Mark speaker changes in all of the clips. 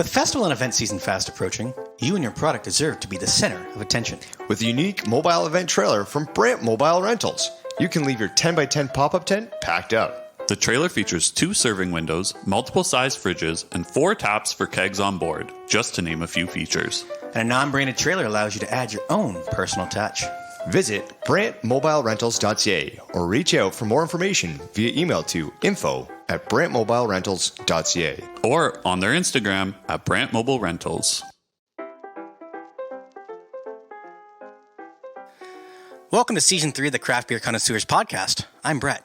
Speaker 1: With festival and event season fast approaching, you and your product deserve to be the center of attention.
Speaker 2: With a unique mobile event trailer from Brant Mobile Rentals, you can leave your 10x10 pop-up tent packed out.
Speaker 3: The trailer features 2 serving windows, multiple size fridges, and 4 taps for kegs on board, just to name a few features.
Speaker 1: And a non-branded trailer allows you to add your own personal touch.
Speaker 2: Visit BrantMobileRentals.ca or reach out for more information via email to info@BrantMobileRentals.ca
Speaker 3: Or on their Instagram at Brant Mobile Rentals.
Speaker 1: Welcome to Season 3 of the Craft Beer Connoisseurs podcast. I'm Brett.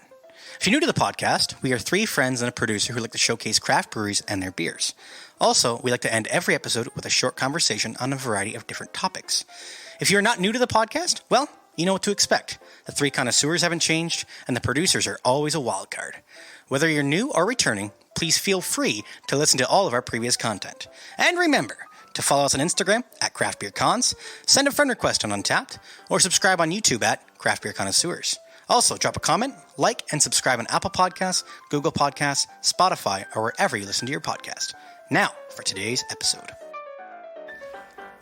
Speaker 1: If you're new to the podcast, we are 3 friends and a producer who like to showcase craft breweries and their beers. Also, we like to end every episode with a short conversation on a variety of different topics. If you're not new to the podcast, well, you know what to expect. The 3 connoisseurs haven't changed, and the producers are always a wild card. Whether you're new or returning, please feel free to listen to all of our previous content. And remember to follow us on Instagram at Craft Beer Cons, send a friend request on Untapped, or subscribe on YouTube at Craft Beer Connoisseurs. Also, drop a comment, like, and subscribe on Apple Podcasts, Google Podcasts, Spotify, or wherever you listen to your podcast. Now, for today's episode.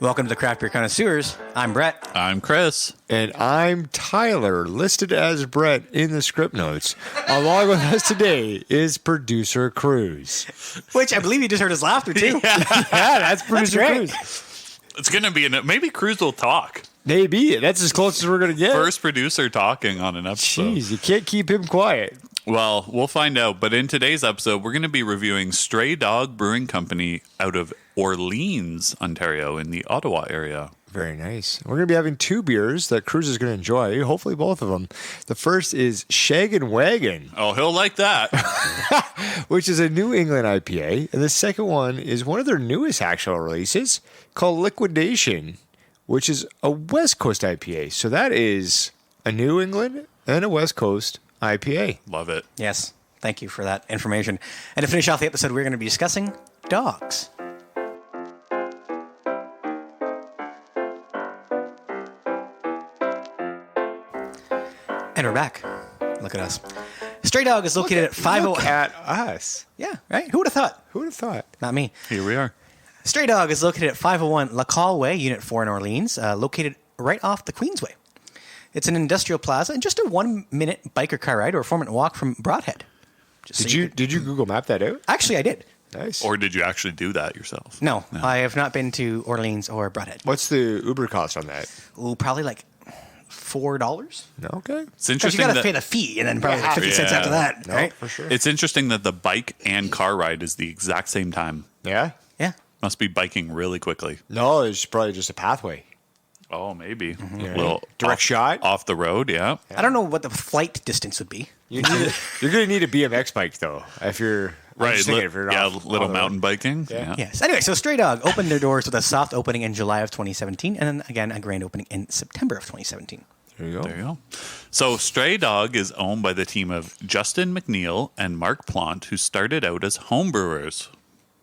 Speaker 1: Welcome to the Craft Beer Connoisseurs. I'm Brett.
Speaker 3: I'm Chris.
Speaker 2: And I'm Tyler, listed as Brett in the script notes. Along with us today is Producer Cruz.
Speaker 1: Which I believe you just heard his laughter, too.
Speaker 2: Yeah, that's Producer
Speaker 1: great.
Speaker 2: Cruz.
Speaker 3: It's going to be maybe Cruz will talk.
Speaker 2: Maybe. That's as close as we're going to get.
Speaker 3: First producer talking on an episode.
Speaker 2: Jeez, you can't keep him quiet.
Speaker 3: Well, we'll find out. But in today's episode, we're going to be reviewing Stray Dog Brewing Company out of Orleans, Ontario, in the Ottawa area.
Speaker 2: Very nice. We're going to be having 2 beers that Cruz is going to enjoy, hopefully both of them. The first is Shaggon Wagon.
Speaker 3: Oh, he'll like that.
Speaker 2: Which is a New England IPA. And the second one is one of their newest actual releases called Liquidation, which is a West Coast IPA. So that is a New England and a West Coast IPA.
Speaker 3: Love it.
Speaker 1: Yes, thank you for that information. And to finish off the episode, we're going to be discussing dogs. And we're back. Look at us. Stray Dog is located at 501.
Speaker 2: Look at us.
Speaker 1: Yeah, right? Who would have thought?
Speaker 2: Who would have thought?
Speaker 1: Not me.
Speaker 3: Here we are.
Speaker 1: Stray Dog is located at 501 Lacalle Way, Unit 4 in Orleans, located right off the Queensway. It's an industrial plaza and just a 1-minute biker car ride or a 4-minute walk from Broadhead.
Speaker 2: Did you Google map that out?
Speaker 1: Actually, I did.
Speaker 2: Nice.
Speaker 3: Or did you actually do that yourself?
Speaker 1: No, I have not been to Orleans or Broadhead.
Speaker 2: What's the Uber cost on that?
Speaker 1: Ooh, probably like $4.
Speaker 2: No, okay.
Speaker 3: It's
Speaker 1: Because
Speaker 3: interesting
Speaker 1: you got to
Speaker 3: that
Speaker 1: pay the fee and then probably like 50 cents after that,
Speaker 2: No,
Speaker 1: right?
Speaker 2: for sure.
Speaker 3: it's interesting that the bike and car ride is the exact same time.
Speaker 2: Yeah?
Speaker 1: Yeah.
Speaker 3: Must be biking really quickly.
Speaker 2: No, it's probably just a pathway.
Speaker 3: Oh, maybe.
Speaker 2: Yeah.
Speaker 3: Little
Speaker 2: Direct shot?
Speaker 3: off the road, yeah.
Speaker 1: I don't know what the flight distance would be.
Speaker 2: You're going to need a BMX bike, though, if you're... I'm
Speaker 3: Right,
Speaker 2: just thinking if you're
Speaker 3: little mountain biking.
Speaker 2: Yeah.
Speaker 1: Yes. Anyway, so Stray Dog opened their doors with a soft opening in July of 2017 and then again a grand opening in September of 2017.
Speaker 2: There you go.
Speaker 3: There you go. So Stray Dog is owned by the team of Justin McNeil and Mark Plant, who started out as homebrewers.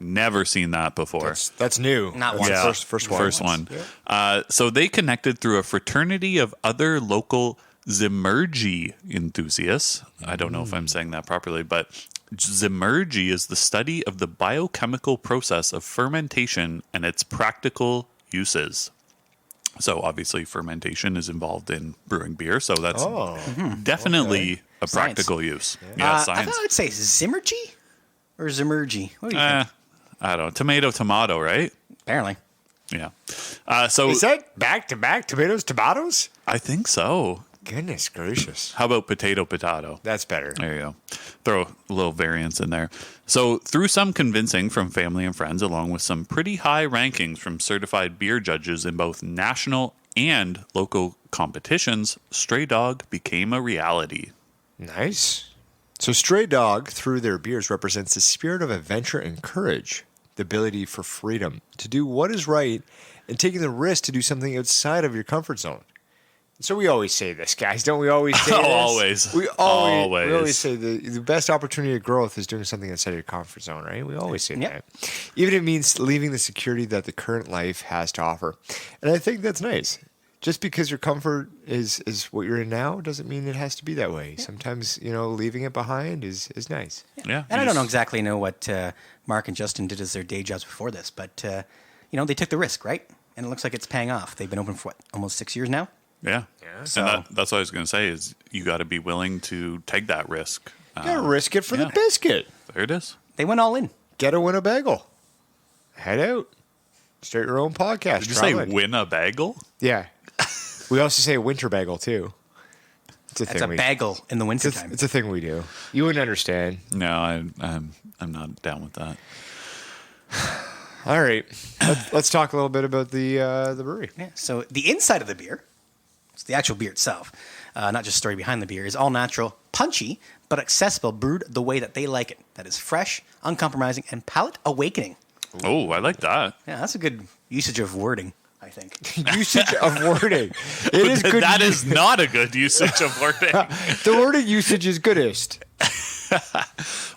Speaker 3: Never seen that before.
Speaker 2: That's new.
Speaker 1: Not
Speaker 2: That's
Speaker 1: once.
Speaker 2: the First one.
Speaker 3: First one.
Speaker 2: Yeah.
Speaker 3: So they connected through a fraternity of other local Zimmergy enthusiasts. I don't know if I'm saying that properly, but Zimmergy is the study of the biochemical process of fermentation and its practical uses. So obviously fermentation is involved in brewing beer, so that's definitely a practical use. Yeah,
Speaker 1: I
Speaker 3: science.
Speaker 1: thought I'd say Zimmergy or Zimmergy. What do you think?
Speaker 3: I don't know. Tomato, right?
Speaker 1: Apparently.
Speaker 3: Yeah. So
Speaker 2: Is that back-to-back tomatoes?
Speaker 3: I think so.
Speaker 2: Goodness gracious.
Speaker 3: How about potato?
Speaker 2: That's better.
Speaker 3: There you go. Throw a little variance in there. So through some convincing from family and friends, along with some pretty high rankings from certified beer judges in both national and local competitions, Stray Dog became a reality.
Speaker 2: Nice. So Stray Dog, through their beers, represents the spirit of adventure and courage, the ability for freedom to do what is right and taking the risk to do something outside of your comfort zone. So we always say this, guys. Don't we always say this?
Speaker 3: Always.
Speaker 2: We always say the best opportunity of growth is doing something outside your comfort zone, right? We always say that. Even if it means leaving the security that the current life has to offer. And I think that's nice. just because your comfort is what you're in now doesn't mean it has to be that way. Sometimes, leaving it behind is nice.
Speaker 3: Yeah.
Speaker 1: And I don't exactly know what Mark and Justin did as their day jobs before this, but, they took the risk, right? And it looks like it's paying off. They've been open for, almost 6 years now?
Speaker 3: Yeah.
Speaker 1: So-
Speaker 3: And that's what I was going to say is you got to be willing to take that risk.
Speaker 2: You gotta risk it for the biscuit.
Speaker 3: There it is.
Speaker 1: They went all in.
Speaker 2: Get a Winnebago. Head out. Start your own podcast.
Speaker 3: Did you
Speaker 2: Try
Speaker 3: say
Speaker 2: it.
Speaker 3: win a bagel?
Speaker 2: Yeah. We also say winter bagel, too. It's a
Speaker 1: That's
Speaker 2: thing
Speaker 1: a bagel in the wintertime.
Speaker 2: It's a thing we do. You wouldn't understand.
Speaker 3: No, I'm not down with that.
Speaker 2: All right. Let's talk a little bit about the brewery.
Speaker 1: Yeah. So the inside of the beer, it's the actual beer itself, not just story behind the beer, is all natural, punchy, but accessible, brewed the way that they like it. That is fresh, uncompromising, and palate awakening.
Speaker 3: Oh, I like that.
Speaker 1: Yeah, that's a good usage of wording, I think.
Speaker 2: Usage of wording. It is good.
Speaker 3: That is not a good usage of wording.
Speaker 2: The wording usage is goodest.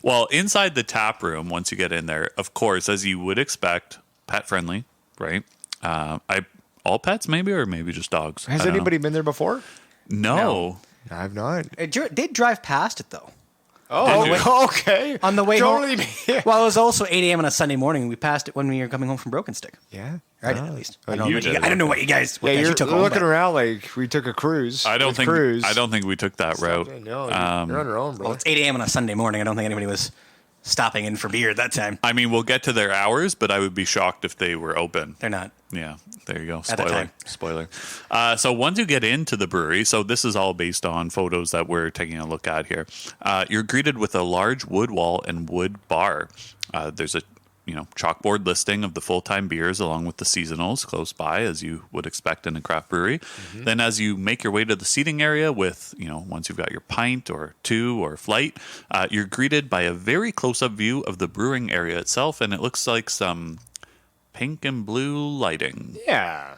Speaker 3: Well, inside the tap room, once you get in there, of course, as you would expect, pet friendly, right? All pets, maybe, or maybe just dogs.
Speaker 2: Has
Speaker 3: I don't
Speaker 2: anybody been there before?
Speaker 3: know. No.
Speaker 2: I've not.
Speaker 1: It did drive past it, though.
Speaker 2: Oh, okay.
Speaker 1: On the way
Speaker 2: totally
Speaker 1: home. Well, it was also 8 a.m. on a Sunday morning. We passed it when we were coming home from Broken Stick.
Speaker 2: Yeah.
Speaker 1: Right, at least. I
Speaker 2: Oh,
Speaker 1: don't,
Speaker 3: you
Speaker 1: know what
Speaker 3: did.
Speaker 1: I don't know what you guys, what
Speaker 2: Yeah,
Speaker 1: guys
Speaker 2: you're
Speaker 1: you took home.
Speaker 2: looking
Speaker 1: but-
Speaker 2: around like we took a cruise.
Speaker 3: I don't
Speaker 2: with
Speaker 3: think
Speaker 2: Cruise.
Speaker 3: we took that route.
Speaker 2: No, you're on your own, bro.
Speaker 1: Well, it's 8 a.m. on a Sunday morning. I don't think anybody was stopping in for beer at that time.
Speaker 3: I mean, we'll get to their hours, but I would be shocked if they were open.
Speaker 1: They're not.
Speaker 3: Yeah, there you go.
Speaker 1: At the time.
Speaker 3: Spoiler. So once you get into the brewery, so this is all based on photos that we're taking a look at here. You're greeted with a large wood wall and wood bar. There's a chalkboard listing of the full-time beers along with the seasonals close by, as you would expect in a craft brewery.
Speaker 2: Mm-hmm.
Speaker 3: Then as you make your way to the seating area with, once you've got your pint or two or flight, you're greeted by a very close-up view of the brewing area itself, and it looks like some pink and blue lighting.
Speaker 2: Yeah.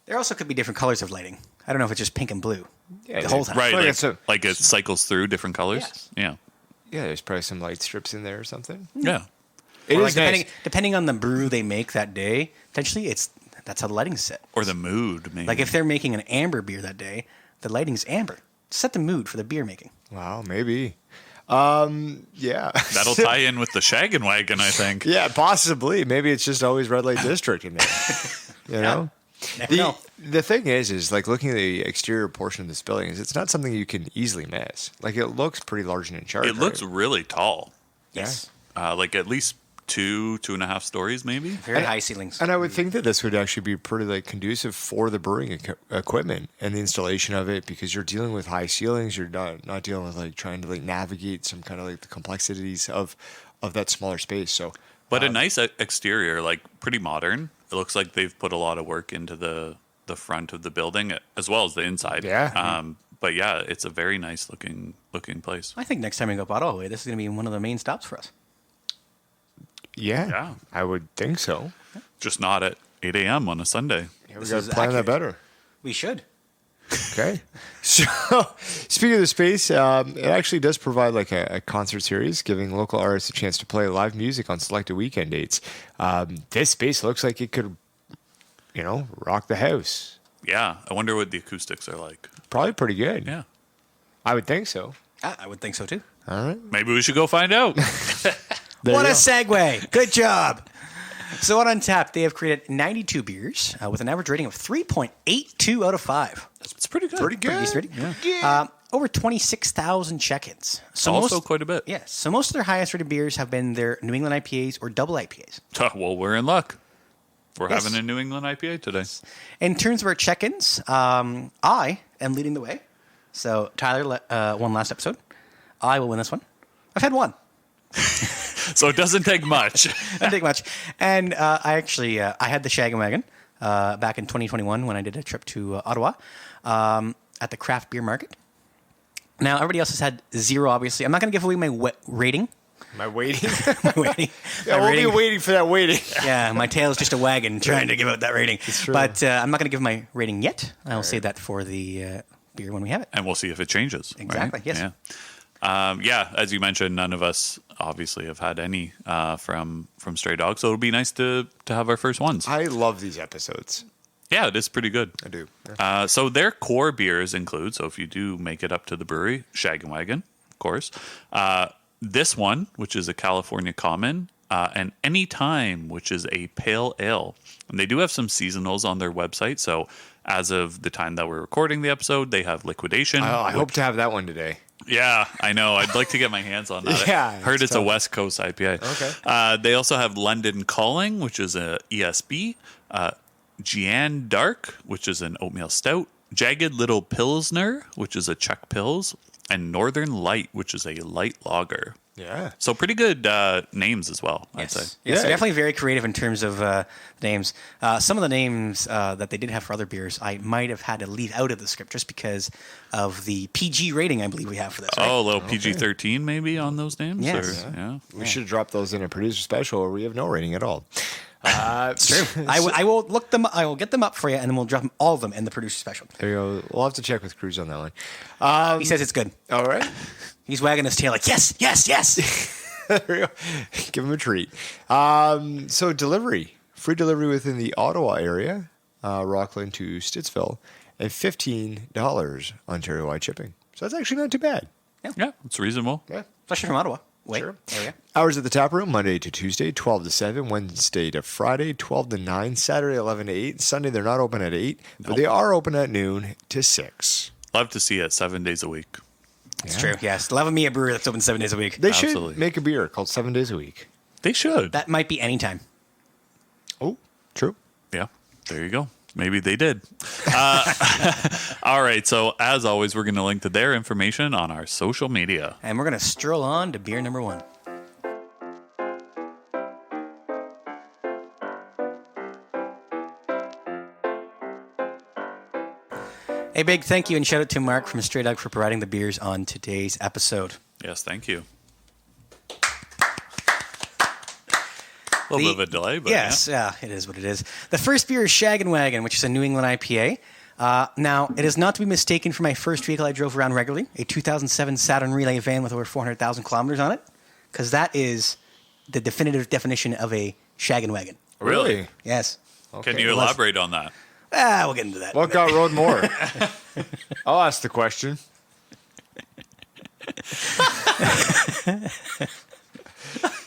Speaker 1: There also could be different colors of lighting. I don't know if it's just pink and blue
Speaker 2: Yeah,
Speaker 1: the whole time.
Speaker 3: Right,
Speaker 2: Like
Speaker 3: like it cycles through different colors.
Speaker 1: Yes.
Speaker 3: Yeah.
Speaker 2: Yeah, there's probably some light strips in there or something.
Speaker 3: Yeah.
Speaker 2: It
Speaker 1: Or
Speaker 2: is
Speaker 1: like
Speaker 2: nice.
Speaker 1: depending on the brew they make that day, potentially that's how the lighting's set.
Speaker 3: Or the mood, maybe.
Speaker 1: Like if they're making an amber beer that day, the lighting's amber. Set the mood for the beer making.
Speaker 2: Wow, maybe. Yeah.
Speaker 3: That'll tie in with the Shaggon Wagon, I think.
Speaker 2: Yeah, possibly. Maybe it's just always red light district in there. You know?
Speaker 1: Never know.
Speaker 2: The thing is like looking at the exterior portion of this building it's not something you can easily miss. Like it looks pretty large and in charge.
Speaker 3: It looks really tall.
Speaker 1: Yes.
Speaker 3: Like at least 2.5 stories, maybe.
Speaker 1: Very high ceilings.
Speaker 2: And I would think that this would actually be pretty like conducive for the brewing equipment and the installation of it because you're dealing with high ceilings. You're not dealing with like trying to like navigate some kind of like the complexities of that smaller space. So,
Speaker 3: But a nice exterior, like pretty modern. It looks like they've put a lot of work into the front of the building as well as the inside.
Speaker 2: Yeah.
Speaker 3: But yeah, it's a very nice looking place.
Speaker 1: I think next time we go up Ottawa, this is going to be one of the main stops for us.
Speaker 2: yeah, I would think so.
Speaker 3: Just not at 8 a.m. on a Sunday.
Speaker 2: Yeah, we
Speaker 1: This
Speaker 2: got
Speaker 1: is
Speaker 2: to plan that
Speaker 1: accurate.
Speaker 2: better.
Speaker 1: We should.
Speaker 2: Okay. So, speaking of the space, it actually does provide like a concert series, giving local artists a chance to play live music on selected weekend dates. This space looks like it could, rock the house.
Speaker 3: Yeah. I wonder what the acoustics are like.
Speaker 2: Probably pretty good.
Speaker 3: Yeah.
Speaker 2: I would think so.
Speaker 1: I would think so too.
Speaker 2: All right.
Speaker 3: Maybe we should go find out.
Speaker 2: There
Speaker 1: What
Speaker 2: you
Speaker 1: a
Speaker 2: go.
Speaker 1: segue. Good job. So on Untapped, they have created 92 beers with an average rating of 3.82 out of 5.
Speaker 3: It's pretty good.
Speaker 2: Pretty good.
Speaker 1: Pretty decent rating. Over 26,000 check-ins. So
Speaker 3: Also quite a bit.
Speaker 1: Yeah. So most of their highest rated beers have been their New England IPAs or double IPAs.
Speaker 3: Well, we're in luck. We're
Speaker 1: Yes.
Speaker 3: having a New England IPA today.
Speaker 1: In terms of our check-ins, I am leading the way. So Tyler won last episode. I will win this one. I've had one.
Speaker 3: So it doesn't take much.
Speaker 1: Didn't take much. And I actually I had the Shaggon Wagon back in 2021 when I did a trip to Ottawa at the Craft Beer Market. Now, everybody else has had 0, obviously. I'm not going to give away my rating.
Speaker 2: Am I waiting?
Speaker 1: My rating.
Speaker 2: Yeah,
Speaker 1: My
Speaker 2: we'll be
Speaker 1: rating.
Speaker 2: waiting for that waiting.
Speaker 1: Yeah, my tail is just a wagon trying to give out that rating.
Speaker 2: true.
Speaker 1: But I'm not going to give my rating yet. I'll save that for the beer when we have it.
Speaker 3: And we'll see if it changes. right?
Speaker 1: Exactly, yes.
Speaker 3: Yeah. As you mentioned, none of us obviously have had any from Stray Dog, so it'll be nice to have our first ones.
Speaker 2: I love these episodes.
Speaker 3: Yeah, it is pretty good.
Speaker 2: I do.
Speaker 3: So their core beers include, so if you do make it up to the brewery, Shaggon Wagon, of course. This one, which is a California Common, and Anytime, which is a pale ale. And they do have some seasonals on their website. So as of the time that we're recording the episode, they have Liquidation.
Speaker 2: I hope to have that one today.
Speaker 3: Yeah, I know. I'd like to get my hands on that.
Speaker 2: Yeah,
Speaker 3: I heard it's a West Coast IPA.
Speaker 2: Okay.
Speaker 3: They also have London Calling, which is a ESB. Gian Dark, which is an oatmeal stout. Jagged Little Pilsner, which is a Czech Pils. And Northern Light, which is a light lager.
Speaker 2: Yeah.
Speaker 3: So pretty good names as well, I'd say.
Speaker 1: Yes, they're definitely very creative in terms of names. Some of the names that they did have for other beers, I might have had to leave out of the script just because of the PG rating I believe we have for this. Right?
Speaker 3: Oh, a little PG-13 maybe on those names?
Speaker 1: Yes.
Speaker 3: Or, yeah.
Speaker 2: We should drop those in a producer special, or we have no rating at all.
Speaker 1: It's true. I will look them. I will get them up for you, and then we'll drop all of them in the producer special.
Speaker 2: There you go. We'll have to check with Cruz on that one.
Speaker 1: He says it's good.
Speaker 2: All right.
Speaker 1: He's wagging his tail like yes, yes, yes.
Speaker 2: There we go. Give him a treat. So delivery, free delivery within the Ottawa area, Rockland to Stittsville, and $15 Ontario-wide shipping. So that's actually not too bad.
Speaker 3: Yeah, it's reasonable.
Speaker 2: Yeah.
Speaker 1: Especially from Ottawa. Wait,
Speaker 2: Sure.
Speaker 1: there we go.
Speaker 2: Hours at the tap room, Monday to Tuesday, 12 to 7, Wednesday to Friday, 12 to 9, Saturday, 11 to 8. Sunday, they're not open at 8, but they are open at noon to 6.
Speaker 3: Love to see it 7 days a week.
Speaker 1: It's true. Yes, love me a brewery that's open 7 days a week.
Speaker 2: They
Speaker 3: Absolutely.
Speaker 2: should make a beer called 7 Days a Week.
Speaker 3: They should.
Speaker 1: That might be anytime.
Speaker 2: Oh, true.
Speaker 3: Yeah, there you go. Maybe they did. All right. So, as always, we're going to link to their information on our social media.
Speaker 1: And we're gonna stroll on to beer number 1. A big thank you and shout out to Mark from Stray Dog for providing the beers on today's episode.
Speaker 3: Yes, thank you. A little bit of a delay, but
Speaker 1: yes, yeah, it is what it is. The first beer is Shaggon Wagon, which is a New England IPA. Now, it is not to be mistaken for my first vehicle I drove around regularly, a 2007 Saturn Relay van with over 400,000 kilometers on it, because that is the definitive definition of a Shaggon Wagon.
Speaker 3: Really?
Speaker 1: Yes.
Speaker 3: Can you elaborate on that?
Speaker 1: We'll get into that.
Speaker 2: What got rode more? I'll ask the question.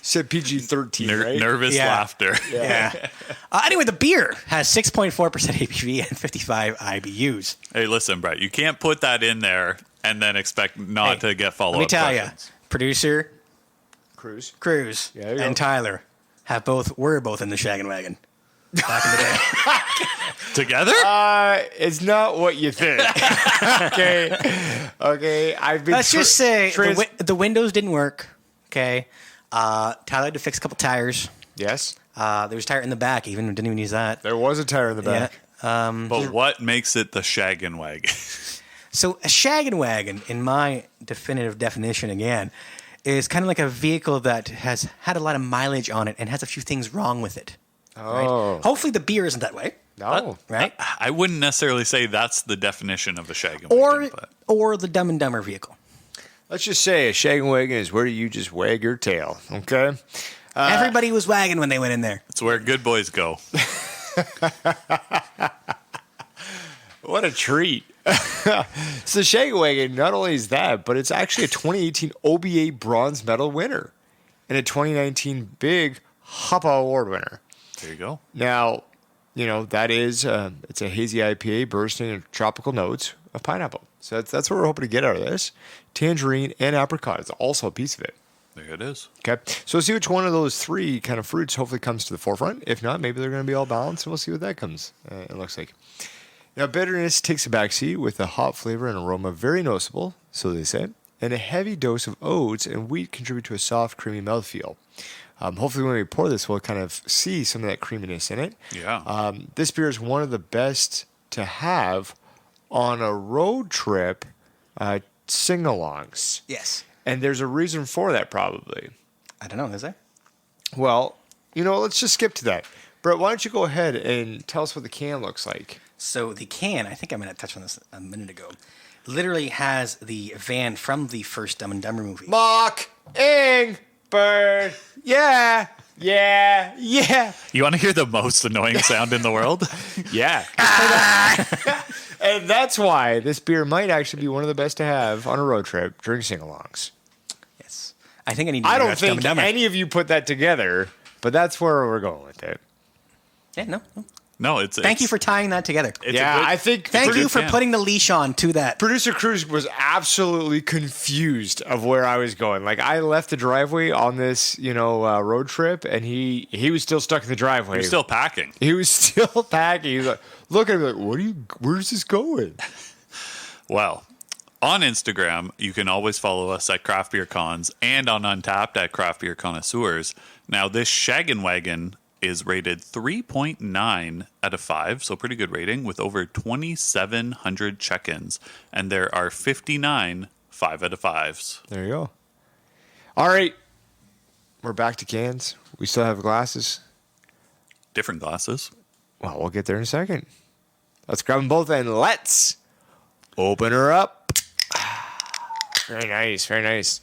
Speaker 2: Said PG-13, right?
Speaker 3: Nervous
Speaker 1: Yeah.
Speaker 3: laughter.
Speaker 1: Yeah. Anyway, the beer has 6.4% ABV and 55 IBUs.
Speaker 3: Hey, listen, Brett, you can't put that in there and then expect not to get follow-up
Speaker 1: Let me tell you,
Speaker 3: questions.
Speaker 1: producer
Speaker 2: Cruz.
Speaker 1: Cruz
Speaker 2: Yeah, there you go.
Speaker 1: and Tyler were both in the Shaggon Wagon back in the day.
Speaker 3: Together?
Speaker 2: It's not what you think. Okay. I've been.
Speaker 1: Let's just say
Speaker 2: trans-
Speaker 1: the windows didn't work. Okay. Tyler had to fix a couple tires.
Speaker 2: Yes,
Speaker 1: There was a tire in the back. Didn't even use that.
Speaker 2: there was a tire in the
Speaker 1: Yeah.
Speaker 2: back.
Speaker 3: But what makes it the Shaggon Wagon?
Speaker 1: So a Shaggon Wagon, in my definitive definition again, is kind of like a vehicle that has had a lot of mileage on it and has a few things wrong with it. Right?
Speaker 2: Oh
Speaker 1: Hopefully the beer isn't that way.
Speaker 2: no!
Speaker 1: Right?
Speaker 3: I wouldn't necessarily say that's the definition of a Shaggon
Speaker 1: Or
Speaker 3: Wagon. But
Speaker 1: or the Dumb and Dumber vehicle.
Speaker 2: Let's just say a Shaggon Wagon is where you just wag your tail. Okay.
Speaker 1: Everybody was wagging when they went in there.
Speaker 3: it's where good boys go.
Speaker 2: What a treat. So Shaggon Wagon, not only is that, but it's actually a 2018 OBA bronze medal winner and a 2019 Big Hoppa Award winner.
Speaker 3: There you go.
Speaker 2: Now, that is, it's a hazy IPA bursting in tropical notes of pineapple. So that's what we're hoping to get out of this. Tangerine and apricot is also a piece of it.
Speaker 3: There it is.
Speaker 2: Okay. So we'll see which one of those three kind of fruits hopefully comes to the forefront. If not, maybe they're going to be all balanced, and we'll see what that comes. It looks like. Now, bitterness takes a backseat with a hop flavor and aroma very noticeable, so they say, and a heavy dose of oats and wheat contribute to a soft, creamy mouthfeel. Hopefully, when we pour this, we'll kind of see some of that creaminess in it.
Speaker 3: Yeah.
Speaker 2: This beer is one of the best to have on a road trip sing-alongs.
Speaker 1: Yes.
Speaker 2: And there's a reason for that, probably.
Speaker 1: I don't know, is there?
Speaker 2: Well, let's just skip to that. Brett, why don't you go ahead and tell us what the can looks like?
Speaker 1: So the can, I think I might have touched on this a minute ago, literally has the van from the first Dumb and Dumber movie.
Speaker 2: Mockingbird, yeah. Yeah.
Speaker 3: You want to hear the most annoying sound in the world?
Speaker 2: Yeah. And that's why this beer might actually be one of the best to have on a road trip during sing-alongs.
Speaker 1: Yes. I think I need to
Speaker 2: I don't
Speaker 1: watch Dumb
Speaker 2: think
Speaker 1: and Dumber.
Speaker 2: any of you put that together, but that's where we're going with it.
Speaker 1: Yeah, no.
Speaker 3: No, it's.
Speaker 1: Thank you for tying that together.
Speaker 3: It's
Speaker 2: Yeah,
Speaker 3: a good,
Speaker 2: I think
Speaker 1: Thank you for
Speaker 3: can.
Speaker 1: putting the leash on to that.
Speaker 2: Producer Cruz was absolutely confused of where I was going. Like, I left the driveway on this, road trip, and he was still stuck in the driveway.
Speaker 3: You're still packing.
Speaker 2: He was still packing. He was like, looking at me like, where's this going?
Speaker 3: Well, on Instagram, you can always follow us at Craft Beer Cons and on Untapped at Craft Beer Connoisseurs. Now, this Shaggon Wagon is rated 3.9 out of 5, so pretty good rating with over 2,700 check-ins. And there are 59 5 out of 5s.
Speaker 2: There you go. All right. We're back to cans. We still have glasses.
Speaker 3: Different glasses.
Speaker 2: Well, we'll get there in a second. Let's grab them both and let's open her up. Very nice. Very nice.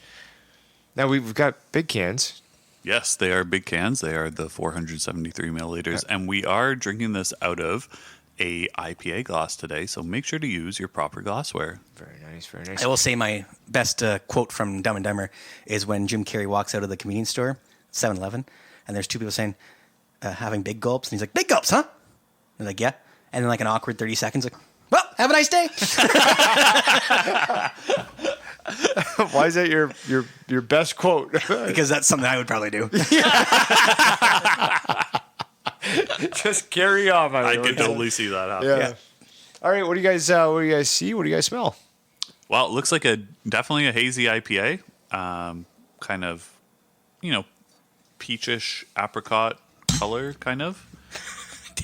Speaker 2: Now we've got big cans.
Speaker 3: Yes, they are big cans. They are the 473 milliliters. And we are drinking this out of a IPA glass today, so make sure to use your proper glassware.
Speaker 2: Very nice. Very nice.
Speaker 1: I will say my best quote from Dumb and Dumber is when Jim Carrey walks out of the convenience store, 7-Eleven, and there's two people saying, having big gulps. And he's like, big gulps, huh? And they're like, yeah. And then like an awkward 30 seconds, like, well, have a nice day.
Speaker 2: Why is that your best quote?
Speaker 1: Because that's something I would probably do.
Speaker 2: Just carry on.
Speaker 3: I could totally see that happen.
Speaker 2: Yeah. All right. What do you guys see? What do you guys smell?
Speaker 3: Well, it looks like definitely a hazy IPA. Kind of, peachish apricot color, kind of.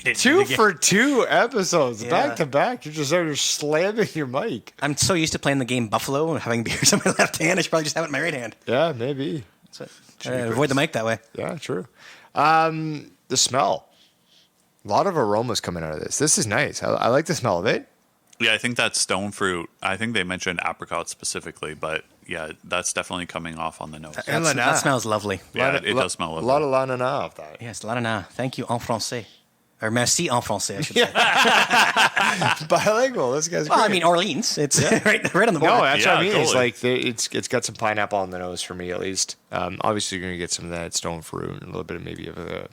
Speaker 2: 2 for 2 episodes
Speaker 1: Yeah.
Speaker 2: back to back. You're just over slamming your mic.
Speaker 1: I'm so used to playing the game Buffalo and having beers on my left hand. I should probably just have it in my right hand.
Speaker 2: Yeah, maybe.
Speaker 1: So, avoid the mic that way.
Speaker 2: Yeah, true. The smell. A lot of aromas coming out of this. This is nice. I like the smell of it.
Speaker 3: Yeah, I think that's stone fruit. I think they mentioned apricot specifically, but yeah, that's definitely coming off on the nose.
Speaker 2: And
Speaker 1: That
Speaker 2: Lana.
Speaker 1: smells lovely.
Speaker 3: Yeah, it does smell
Speaker 2: A
Speaker 3: lovely.
Speaker 2: lot of lanana off that.
Speaker 1: Yes, la na. Thank you en français. Or merci en français, I should say.
Speaker 2: Bilingual. This guy's
Speaker 1: Well, I
Speaker 2: great.
Speaker 1: mean, Orleans. It's right on the border.
Speaker 2: No, that's what I
Speaker 3: Yeah,
Speaker 2: mean.
Speaker 3: totally.
Speaker 2: It's got some pineapple on the nose for me at least. Obviously, you're gonna get some of that stone fruit and a little bit of maybe of a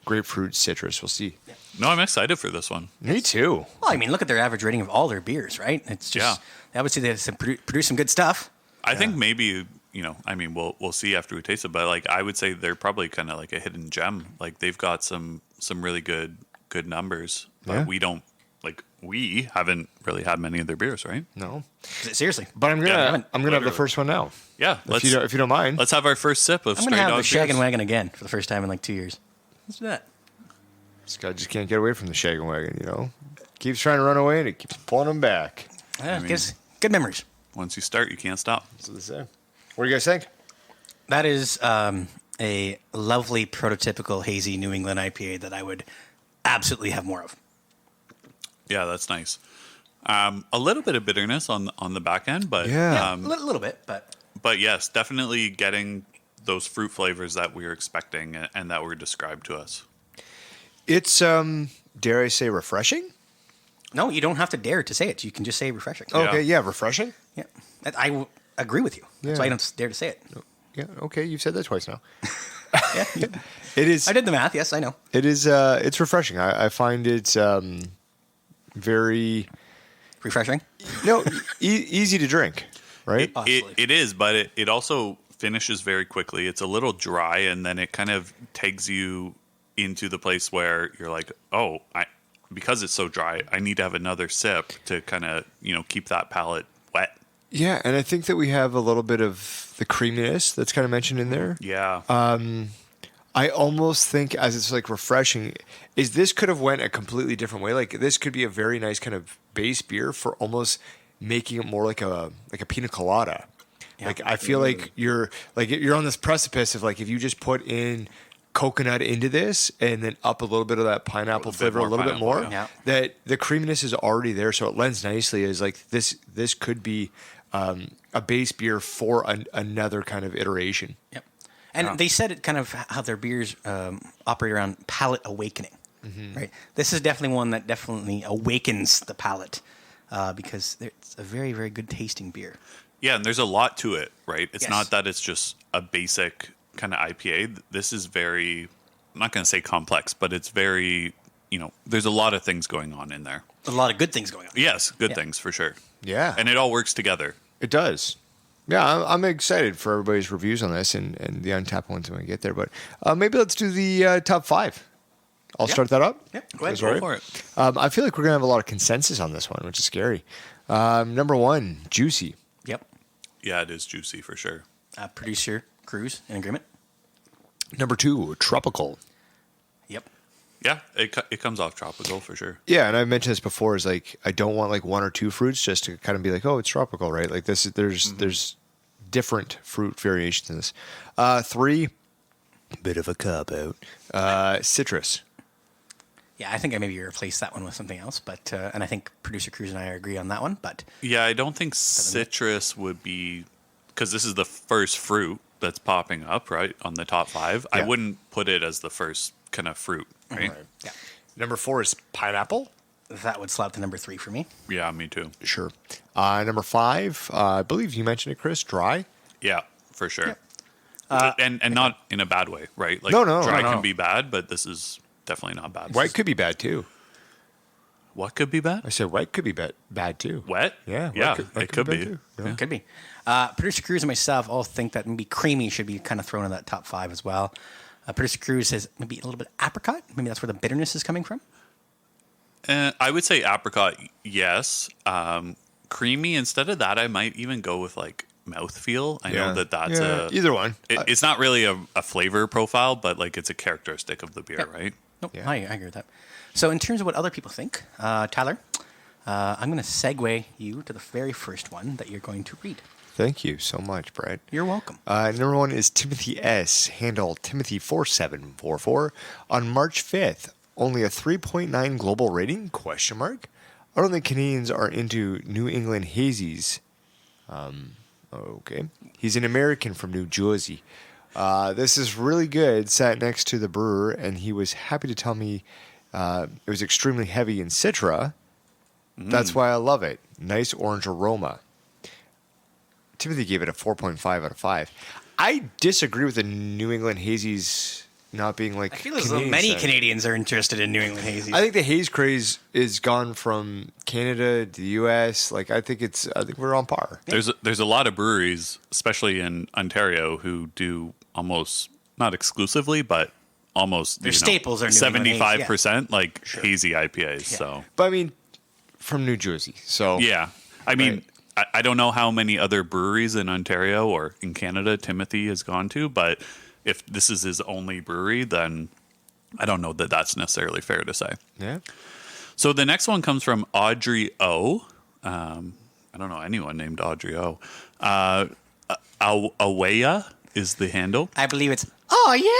Speaker 2: grapefruit citrus. We'll see.
Speaker 3: No, I'm excited for this one.
Speaker 2: Me too.
Speaker 1: Well, I mean, look at their average rating of all their beers, right? It's just, obviously they produce some good stuff.
Speaker 3: I think maybe we'll see after we taste it, but like I would say they're probably kind of like a hidden gem. Like they've got some really good numbers, but
Speaker 2: Yeah.
Speaker 3: we haven't really had many of their beers, right?
Speaker 2: No,
Speaker 1: Seriously.
Speaker 2: but I'm
Speaker 3: Yeah,
Speaker 2: gonna have the
Speaker 3: literally.
Speaker 2: first one now.
Speaker 3: Yeah,
Speaker 2: If you don't mind.
Speaker 3: let's have our first sip of
Speaker 1: I'm
Speaker 3: Stray
Speaker 1: going to have
Speaker 3: Dog
Speaker 1: the Shaggon
Speaker 3: beers.
Speaker 1: Wagon again for the first time in like 2 years. Let's do that.
Speaker 2: This guy just can't get away from the Shaggon Wagon. Keeps trying to run away and it keeps pulling him back.
Speaker 1: Yeah, gives good memories.
Speaker 3: Once you start, you can't stop.
Speaker 2: That's what they say. What do you guys think?
Speaker 1: That is a lovely prototypical hazy New England IPA that I would absolutely have more of.
Speaker 3: Yeah, that's nice. A little bit of bitterness on the back end, but
Speaker 1: Yeah, a little bit, but
Speaker 3: yes, definitely getting those fruit flavors that we were expecting and that were described to us.
Speaker 2: It's dare I say refreshing?
Speaker 1: no, you don't have to dare to say it. You can just say refreshing.
Speaker 2: Okay, yeah, refreshing.
Speaker 1: Yeah, I agree with you. That's
Speaker 2: Yeah.
Speaker 1: why I don't dare to say it.
Speaker 2: Yeah, okay, you've said that twice now.
Speaker 1: Yeah,
Speaker 2: It is.
Speaker 1: I did the math. Yes, I know.
Speaker 2: It is. It's refreshing. I find it very
Speaker 1: Refreshing.
Speaker 2: easy to drink. Right.
Speaker 3: It is, but it also finishes very quickly. It's a little dry, and then it kind of takes you into the place where you're like, oh, because it's so dry, I need to have another sip to kind of keep that palate wet.
Speaker 2: Yeah, and I think that we have a little bit of the creaminess that's kind of mentioned in there.
Speaker 3: Yeah.
Speaker 2: I almost think as it's like refreshing, is this could have went a completely different way. Like this could be a very nice kind of base beer for almost making it more like a pina colada.
Speaker 1: Yeah.
Speaker 2: Like I feel like you're on this precipice of like if you just put in coconut into this and then up a little bit of that pineapple flavor a little bit more,
Speaker 3: pineapple,
Speaker 1: yeah.
Speaker 2: that the creaminess is already there, so it lends nicely as like this could be a base beer for another kind of iteration.
Speaker 1: Yep. And they said it kind of how their beers operate around palate awakening, right? This is definitely one that definitely awakens the palate because it's a very, very good tasting beer.
Speaker 3: Yeah, and there's a lot to it, right? It's
Speaker 1: Yes.
Speaker 3: not that it's just a basic kind of IPA. This is very, I'm not going to say complex, but it's very, there's a lot of things going on in there.
Speaker 1: A lot of good things going on.
Speaker 3: Yes, good
Speaker 1: Yeah.
Speaker 3: things for sure.
Speaker 2: Yeah.
Speaker 3: And it all works together.
Speaker 2: It does. Yeah, I'm excited for everybody's reviews on this and the Untapped ones when we get there. But maybe let's do the top 5. I'll start that up.
Speaker 1: Yeah, go ahead.
Speaker 2: That's all right.
Speaker 3: Go for it.
Speaker 2: I feel like we're going to have a lot of consensus on this one, which is scary. Number 1, Juicy.
Speaker 1: Yep.
Speaker 3: Yeah, it is juicy for sure.
Speaker 1: Producer Cruz in agreement.
Speaker 2: Number 2, Tropical.
Speaker 1: Yep.
Speaker 3: Yeah, it comes off tropical for sure.
Speaker 2: Yeah, and I've mentioned this before. Is like I don't want like 1 or 2 fruits just to kind of be like, oh, it's tropical, right? Like this, there's different fruit variations in this. 3, bit of a cop out. Citrus.
Speaker 1: Yeah, I think I maybe replace that one with something else, but and I think Producer Cruz and I agree on that one. But
Speaker 3: Yeah, I don't think citrus would be, because this is the first fruit that's popping up, right, on the top 5. I
Speaker 2: Yeah.
Speaker 3: wouldn't put it as the first kind of fruit, right?
Speaker 1: yeah,
Speaker 2: Number 4 is pineapple.
Speaker 1: that would slot to number 3 for me.
Speaker 3: Yeah, me too.
Speaker 2: Sure. Number 5, I believe you mentioned it, Chris. Dry.
Speaker 3: Yeah, for sure. And not in a bad way, right? Like
Speaker 2: No.
Speaker 3: dry
Speaker 1: No.
Speaker 3: can be bad, but this is definitely not bad.
Speaker 2: White could be bad too.
Speaker 3: What could be bad?
Speaker 2: I said white could be bad too.
Speaker 3: Wet?
Speaker 2: Yeah.
Speaker 3: Yeah,
Speaker 2: white
Speaker 3: it could
Speaker 2: bad
Speaker 3: be.
Speaker 2: too. Yeah.
Speaker 1: Could be. Producer Cruz and myself all think that maybe creamy should be kind of thrown in that top 5 as well. Producer Cruz says maybe a little bit apricot. Maybe that's where the bitterness is coming from.
Speaker 3: I would say apricot, yes. Creamy, instead of that, I might even go with like mouthfeel. I know that's
Speaker 2: either one.
Speaker 3: It's not really a flavor profile, but like it's a characteristic of the beer, right?
Speaker 1: Nope,
Speaker 2: Yeah.
Speaker 1: I agree with that. So in terms of what other people think, Tyler, I'm going to segue you to the very first one that you're going to read.
Speaker 2: Thank you so much, Brett.
Speaker 1: You're welcome.
Speaker 2: Number 1 is Timothy S. Handle Timothy4744 on March 5th. Only a 3.9 global rating? Question mark. I don't think Canadians are into New England hazies. Okay. He's an American from New Jersey. This is really good. Sat next to the brewer, and he was happy to tell me it was extremely heavy in citra. That's why I love it. Nice orange aroma. Timothy gave it a 4.5 out of 5. I disagree with the New England hazies not being like
Speaker 1: I feel as though
Speaker 2: Canadian
Speaker 1: many
Speaker 2: style.
Speaker 1: Canadians are interested in New England hazies.
Speaker 2: I think the haze craze is gone from Canada to the U.S. Like I think we're on par.
Speaker 3: There's a lot of breweries, especially in Ontario, who do almost not exclusively, but almost
Speaker 1: Their staples are New England haze,
Speaker 3: 75% like hazy IPAs. So
Speaker 2: But I mean, from New Jersey, so
Speaker 3: yeah, I mean. I don't know how many other breweries in Ontario or in Canada Timothy has gone to, but if this is his only brewery, then I don't know that that's necessarily fair to say.
Speaker 2: yeah.
Speaker 3: So the next one comes from Audrey O. I don't know anyone named Audrey O. Awaya is the handle.
Speaker 1: I believe it's, oh, yeah?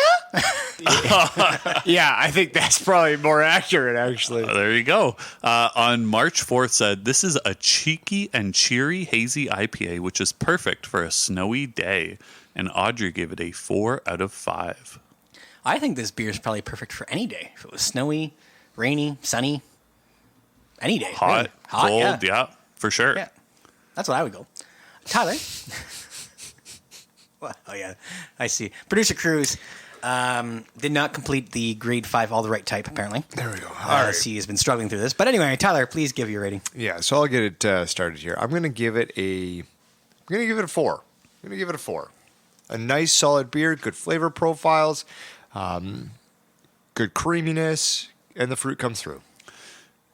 Speaker 2: Yeah, I think that's probably more accurate, actually.
Speaker 3: There you go. On March 4th said, this is a cheeky and cheery hazy IPA, which is perfect for a snowy day. And Audrey gave it a 4 out of 5.
Speaker 1: I think this beer is probably perfect for any day. If it was snowy, rainy, sunny, any day.
Speaker 3: Hot,
Speaker 1: really.
Speaker 3: cold, yeah, for sure.
Speaker 1: Yeah. That's what I would go. Tyler? What? Oh, yeah. I see. Producer Cruz did not complete the grade 5 all the right type, apparently.
Speaker 2: There we go. All right.
Speaker 1: He has been struggling through this. But anyway, Tyler, please give your rating.
Speaker 2: Yeah, so I'll get it started here. I'm going to give it a 4. A nice, solid beer, good flavor profiles, good creaminess, and the fruit comes through.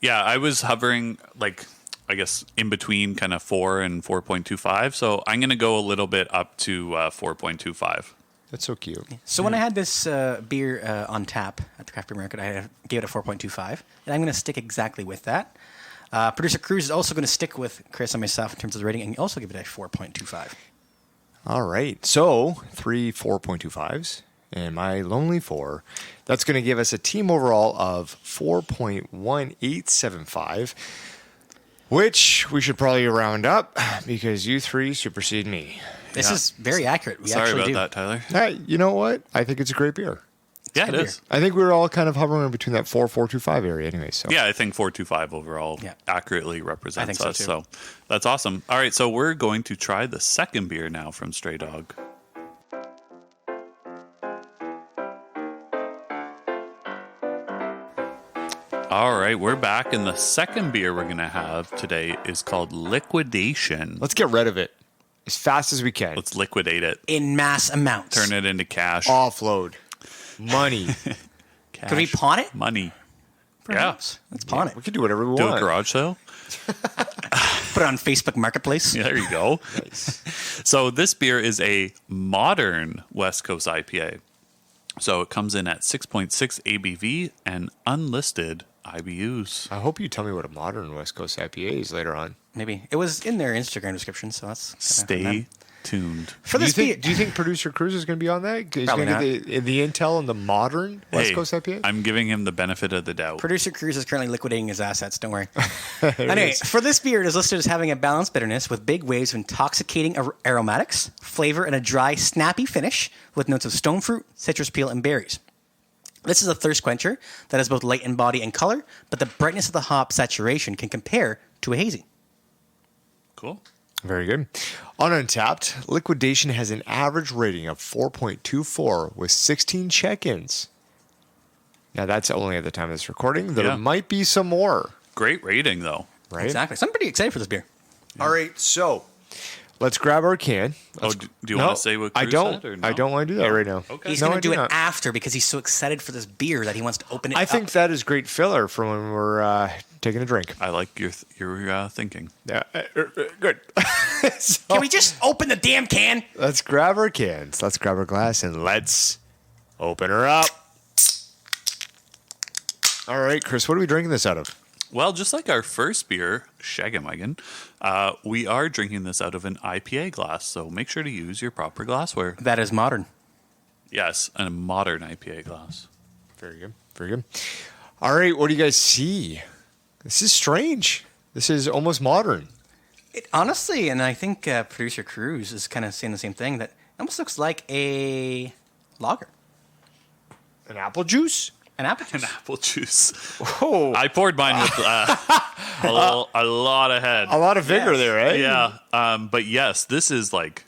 Speaker 3: Yeah, I was hovering, like, I guess, in between kind of 4 and 4.25. So I'm going to go a little bit up to 4.25.
Speaker 2: That's so cute.
Speaker 1: So when I had this beer on tap at the Craft Beer Market, I gave it a 4.25. And I'm going to stick exactly with that. Producer Cruz is also going to stick with Chris and myself in terms of the rating and also give it a 4.25.
Speaker 2: All right. So 3 4.25s and my lonely 4. That's going to give us a team overall of 4.1875, which we should probably round up because you 3 supersede me.
Speaker 1: This is very accurate. We
Speaker 3: Sorry
Speaker 1: actually
Speaker 3: about
Speaker 1: do.
Speaker 3: that, Tyler.
Speaker 2: Hey, you know what? I think it's a great beer.
Speaker 3: Yeah, it
Speaker 1: good
Speaker 3: is.
Speaker 2: I think we were all kind of hovering between that 4.25 area anyway. So
Speaker 3: Yeah, I think 425 overall
Speaker 1: Yeah.
Speaker 3: accurately represents
Speaker 1: I think so,
Speaker 3: us.
Speaker 1: too.
Speaker 3: So that's awesome. All right, so we're going to try the second beer now from Stray Dog. All right, we're back, and the second beer we're going to have today is called Liquidation.
Speaker 2: let's get rid of it as fast as we can.
Speaker 3: Let's liquidate it,
Speaker 1: In mass amounts.
Speaker 3: turn it into cash.
Speaker 2: Offload money.
Speaker 3: Cash,
Speaker 1: Could we pawn it?
Speaker 3: money.
Speaker 1: Perhaps. Let's pawn it.
Speaker 2: We can do whatever we
Speaker 3: Do
Speaker 2: want.
Speaker 3: a garage sale.
Speaker 1: Put it on Facebook Marketplace.
Speaker 3: Yeah, there you go.
Speaker 2: Nice.
Speaker 3: So this beer is a modern West Coast IPA. So it comes in at 6.6 ABV and unlisted IBUs.
Speaker 2: I hope you tell me what a modern West Coast IPA is later on.
Speaker 1: Maybe. It was in their Instagram description, so that's
Speaker 3: Stay tuned.
Speaker 1: For
Speaker 2: Do you
Speaker 1: this beer.
Speaker 2: think? Do you think Producer Cruz is going to be on that? He's
Speaker 1: Probably
Speaker 2: going to get the intel on the modern West
Speaker 3: Hey,
Speaker 2: Coast IPA.
Speaker 3: I'm giving him the benefit of the doubt.
Speaker 1: Producer Cruz is currently liquidating his assets. Don't worry.
Speaker 2: There it
Speaker 1: Anyway,
Speaker 2: is.
Speaker 1: for this beer, it is listed as having a balanced bitterness with big waves of intoxicating aromatics, flavor, and a dry, snappy finish with notes of stone fruit, citrus peel, and berries. This is a thirst quencher that has both light in body and color, but the brightness of the hop saturation can compare to a hazy.
Speaker 3: Cool.
Speaker 2: Very good. On Untapped, Liquidation has an average rating of 4.24 with 16 check-ins. Now that's only at the time of this recording. There
Speaker 3: Yeah.
Speaker 2: might be some more,
Speaker 3: Great rating, though.
Speaker 2: right?
Speaker 1: Exactly. So I'm pretty excited for this beer.
Speaker 2: All right, so let's grab our can.
Speaker 3: Oh, do you want to say what
Speaker 2: I
Speaker 3: Cruz
Speaker 2: don't.
Speaker 3: said, or no?
Speaker 2: I don't want to do that right now.
Speaker 3: Okay.
Speaker 1: He's
Speaker 2: No,
Speaker 1: going
Speaker 2: I
Speaker 1: to do it
Speaker 2: not.
Speaker 1: after because he's so excited for this beer that he wants to open it
Speaker 2: I
Speaker 1: up.
Speaker 2: think that is great filler for when we're taking a drink.
Speaker 3: I like your thinking.
Speaker 2: Yeah, good. So,
Speaker 1: Can we just open the damn can?
Speaker 2: let's grab our cans. Let's grab our glass and let's open her up. All right, Chris, what are we drinking this out of?
Speaker 3: Well, just like our first beer, Shaggon Wagon, we are drinking this out of an IPA glass, so make sure to use your proper glassware.
Speaker 1: That is modern.
Speaker 3: Yes, a modern IPA glass.
Speaker 2: Very good. Very good. All right, what do you guys see? This is strange. This is almost modern.
Speaker 1: It, honestly, and I think Producer Cruz is kind of saying the same thing, that it almost looks like a lager.
Speaker 2: An apple juice?
Speaker 1: An apple
Speaker 3: An
Speaker 1: juice.
Speaker 3: apple juice.
Speaker 2: Oh,
Speaker 3: I poured mine with a lot of head.
Speaker 2: a lot of vigor
Speaker 1: Yes.
Speaker 2: there, right?
Speaker 3: Yeah, but yes, this is like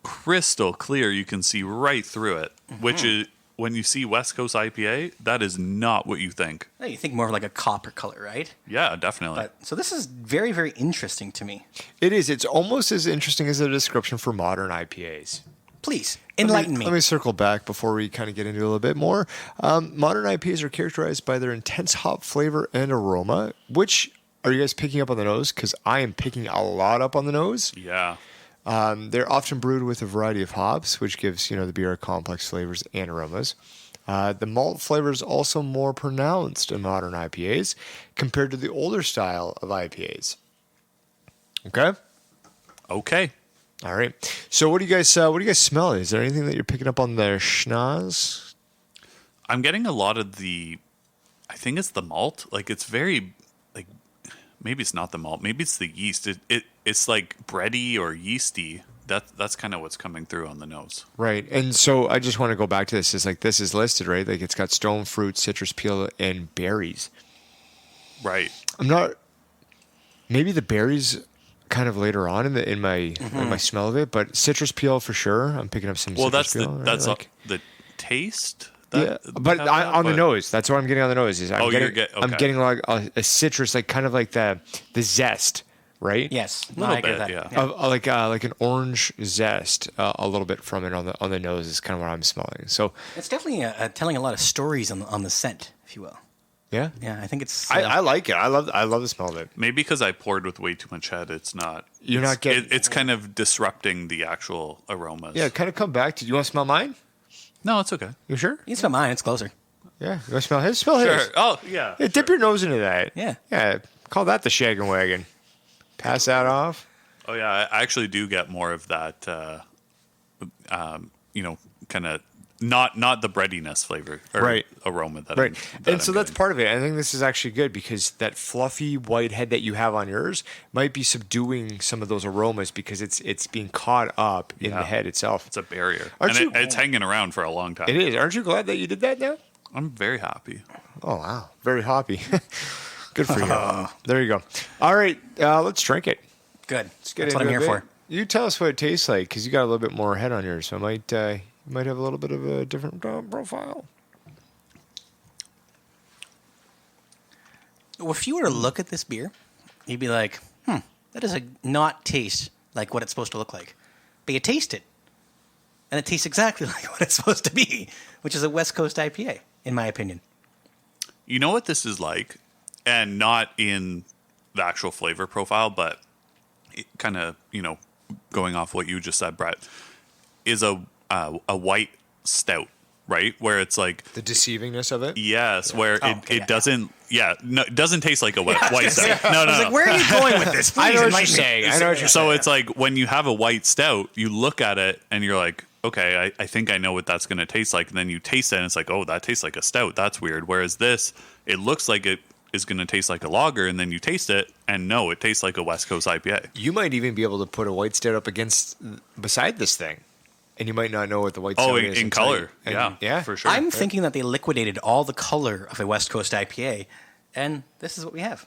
Speaker 3: crystal clear. You can see right through it, which is when you see West Coast IPA, that is not what you think.
Speaker 1: You think more of like a copper color, right?
Speaker 3: Yeah, definitely.
Speaker 1: But so this is very, very interesting to me.
Speaker 2: It is. It's almost as interesting as the description for modern IPAs.
Speaker 1: Please enlighten me.
Speaker 2: Let me circle back before we kind of get into it a little bit more. Modern IPAs are characterized by their intense hop flavor and aroma. Which are you guys picking up on the nose? Because I am picking a lot up on the nose.
Speaker 3: yeah.
Speaker 2: They're often brewed with a variety of hops, which gives the beer complex flavors and aromas. The malt flavor is also more pronounced in modern IPAs compared to the older style of IPAs. Okay.
Speaker 3: Okay.
Speaker 2: All right. So what do you guys smell? Is there anything that you're picking up on the schnoz?
Speaker 3: I'm getting a lot of I think it's the malt. Like it's very, like maybe it's not the malt. Maybe it's the yeast. It's like bready or yeasty. That's kind of what's coming through on the nose.
Speaker 2: Right. And so I just want to go back to this. It's like this is listed, right? Like it's got stone fruit, citrus peel, and berries.
Speaker 3: Right.
Speaker 2: I'm not. Maybe the berries kind of later on in my smell of it, but citrus peel for sure. I'm picking up some.
Speaker 3: Well,
Speaker 2: citrus
Speaker 3: that's
Speaker 2: peel, right?
Speaker 3: that's
Speaker 2: like,
Speaker 3: the taste.
Speaker 2: yeah. But on the nose, that's what I'm getting on the nose. Is I'm
Speaker 3: Oh,
Speaker 2: getting I'm
Speaker 3: okay.
Speaker 2: getting like a citrus, like kind of like the zest, right?
Speaker 1: Yes. No,
Speaker 3: Little
Speaker 1: I agree
Speaker 3: bit,
Speaker 1: with
Speaker 3: yeah.
Speaker 1: that.
Speaker 2: Like an orange zest, a little bit from it on the nose is kind of what I'm smelling. So
Speaker 1: It's definitely telling a lot of stories on the scent, if you will.
Speaker 2: yeah,
Speaker 1: Yeah, I think it's.
Speaker 2: I like it. I love the smell of it.
Speaker 3: Maybe because I poured with way too much head, it's not.
Speaker 2: You're not getting.
Speaker 3: It's kind of disrupting the actual aromas.
Speaker 2: Yeah, kind of come back to. You want to smell mine?
Speaker 3: No, it's okay.
Speaker 2: You sure?
Speaker 1: You can smell mine. It's closer.
Speaker 2: Yeah. You want to smell his? Smell his.
Speaker 3: Sure. Oh, yeah.
Speaker 2: Yeah, dip your nose into that.
Speaker 1: Yeah.
Speaker 2: Yeah. Call that the Shaggon Wagon. Pass that off.
Speaker 3: Oh, yeah. I actually do get more of that, kind of not the breadiness flavor or
Speaker 2: Right.
Speaker 3: aroma that
Speaker 2: Right.
Speaker 3: I'm
Speaker 2: So that's
Speaker 3: getting.
Speaker 2: part of it. I think this is actually good because that fluffy white head that you have on yours might be subduing some of those aromas because it's being caught up in the head itself.
Speaker 3: It's a barrier.
Speaker 2: Aren't
Speaker 3: and
Speaker 2: you-
Speaker 3: it's hanging around for a long time.
Speaker 2: It is. Aren't you glad that you did that now?
Speaker 3: I'm very happy.
Speaker 2: Oh, wow. Very hoppy. Good for you. There you go. All right. Let's drink it.
Speaker 1: Good.
Speaker 2: Let's get
Speaker 1: That's what I'm
Speaker 2: into
Speaker 1: here
Speaker 2: it a
Speaker 1: for.
Speaker 2: bit. You tell us what it tastes like because you got a little bit more head on yours, so it might you might have a little bit of a different profile.
Speaker 1: Well, if you were to look at this beer, you'd be like, that does not taste like what it's supposed to look like. But you taste it, and it tastes exactly like what it's supposed to be, which is a West Coast IPA, in my opinion.
Speaker 3: You know what this is like, and not in the actual flavor profile, but kind of, going off what you just said, Brett, is a white stout, right? Where it's like,
Speaker 2: The deceivingness of it.
Speaker 3: yes, where
Speaker 1: okay,
Speaker 3: it doesn't, it doesn't taste like a white stout. No,
Speaker 1: I was like, where are you going with this? Please
Speaker 2: I know what
Speaker 1: enlighten
Speaker 2: you're
Speaker 1: me.
Speaker 2: saying. I know what you're
Speaker 3: So it's like when you have a white stout, you look at it and you're like, okay, I think I know what that's going to taste like. And then you taste it and it's like, oh, that tastes like a stout. That's weird. Whereas this, it looks like it is going to taste like a lager. And then you taste it and no, it tastes like a West Coast IPA.
Speaker 2: You might even be able to put a white stout up beside this thing, and you might not know what the white stout
Speaker 3: Oh,
Speaker 2: is.
Speaker 3: in
Speaker 2: until
Speaker 3: color.
Speaker 2: you-
Speaker 3: Yeah, for sure.
Speaker 1: I'm thinking that they liquidated all the color of a West Coast IPA, and this is what we have.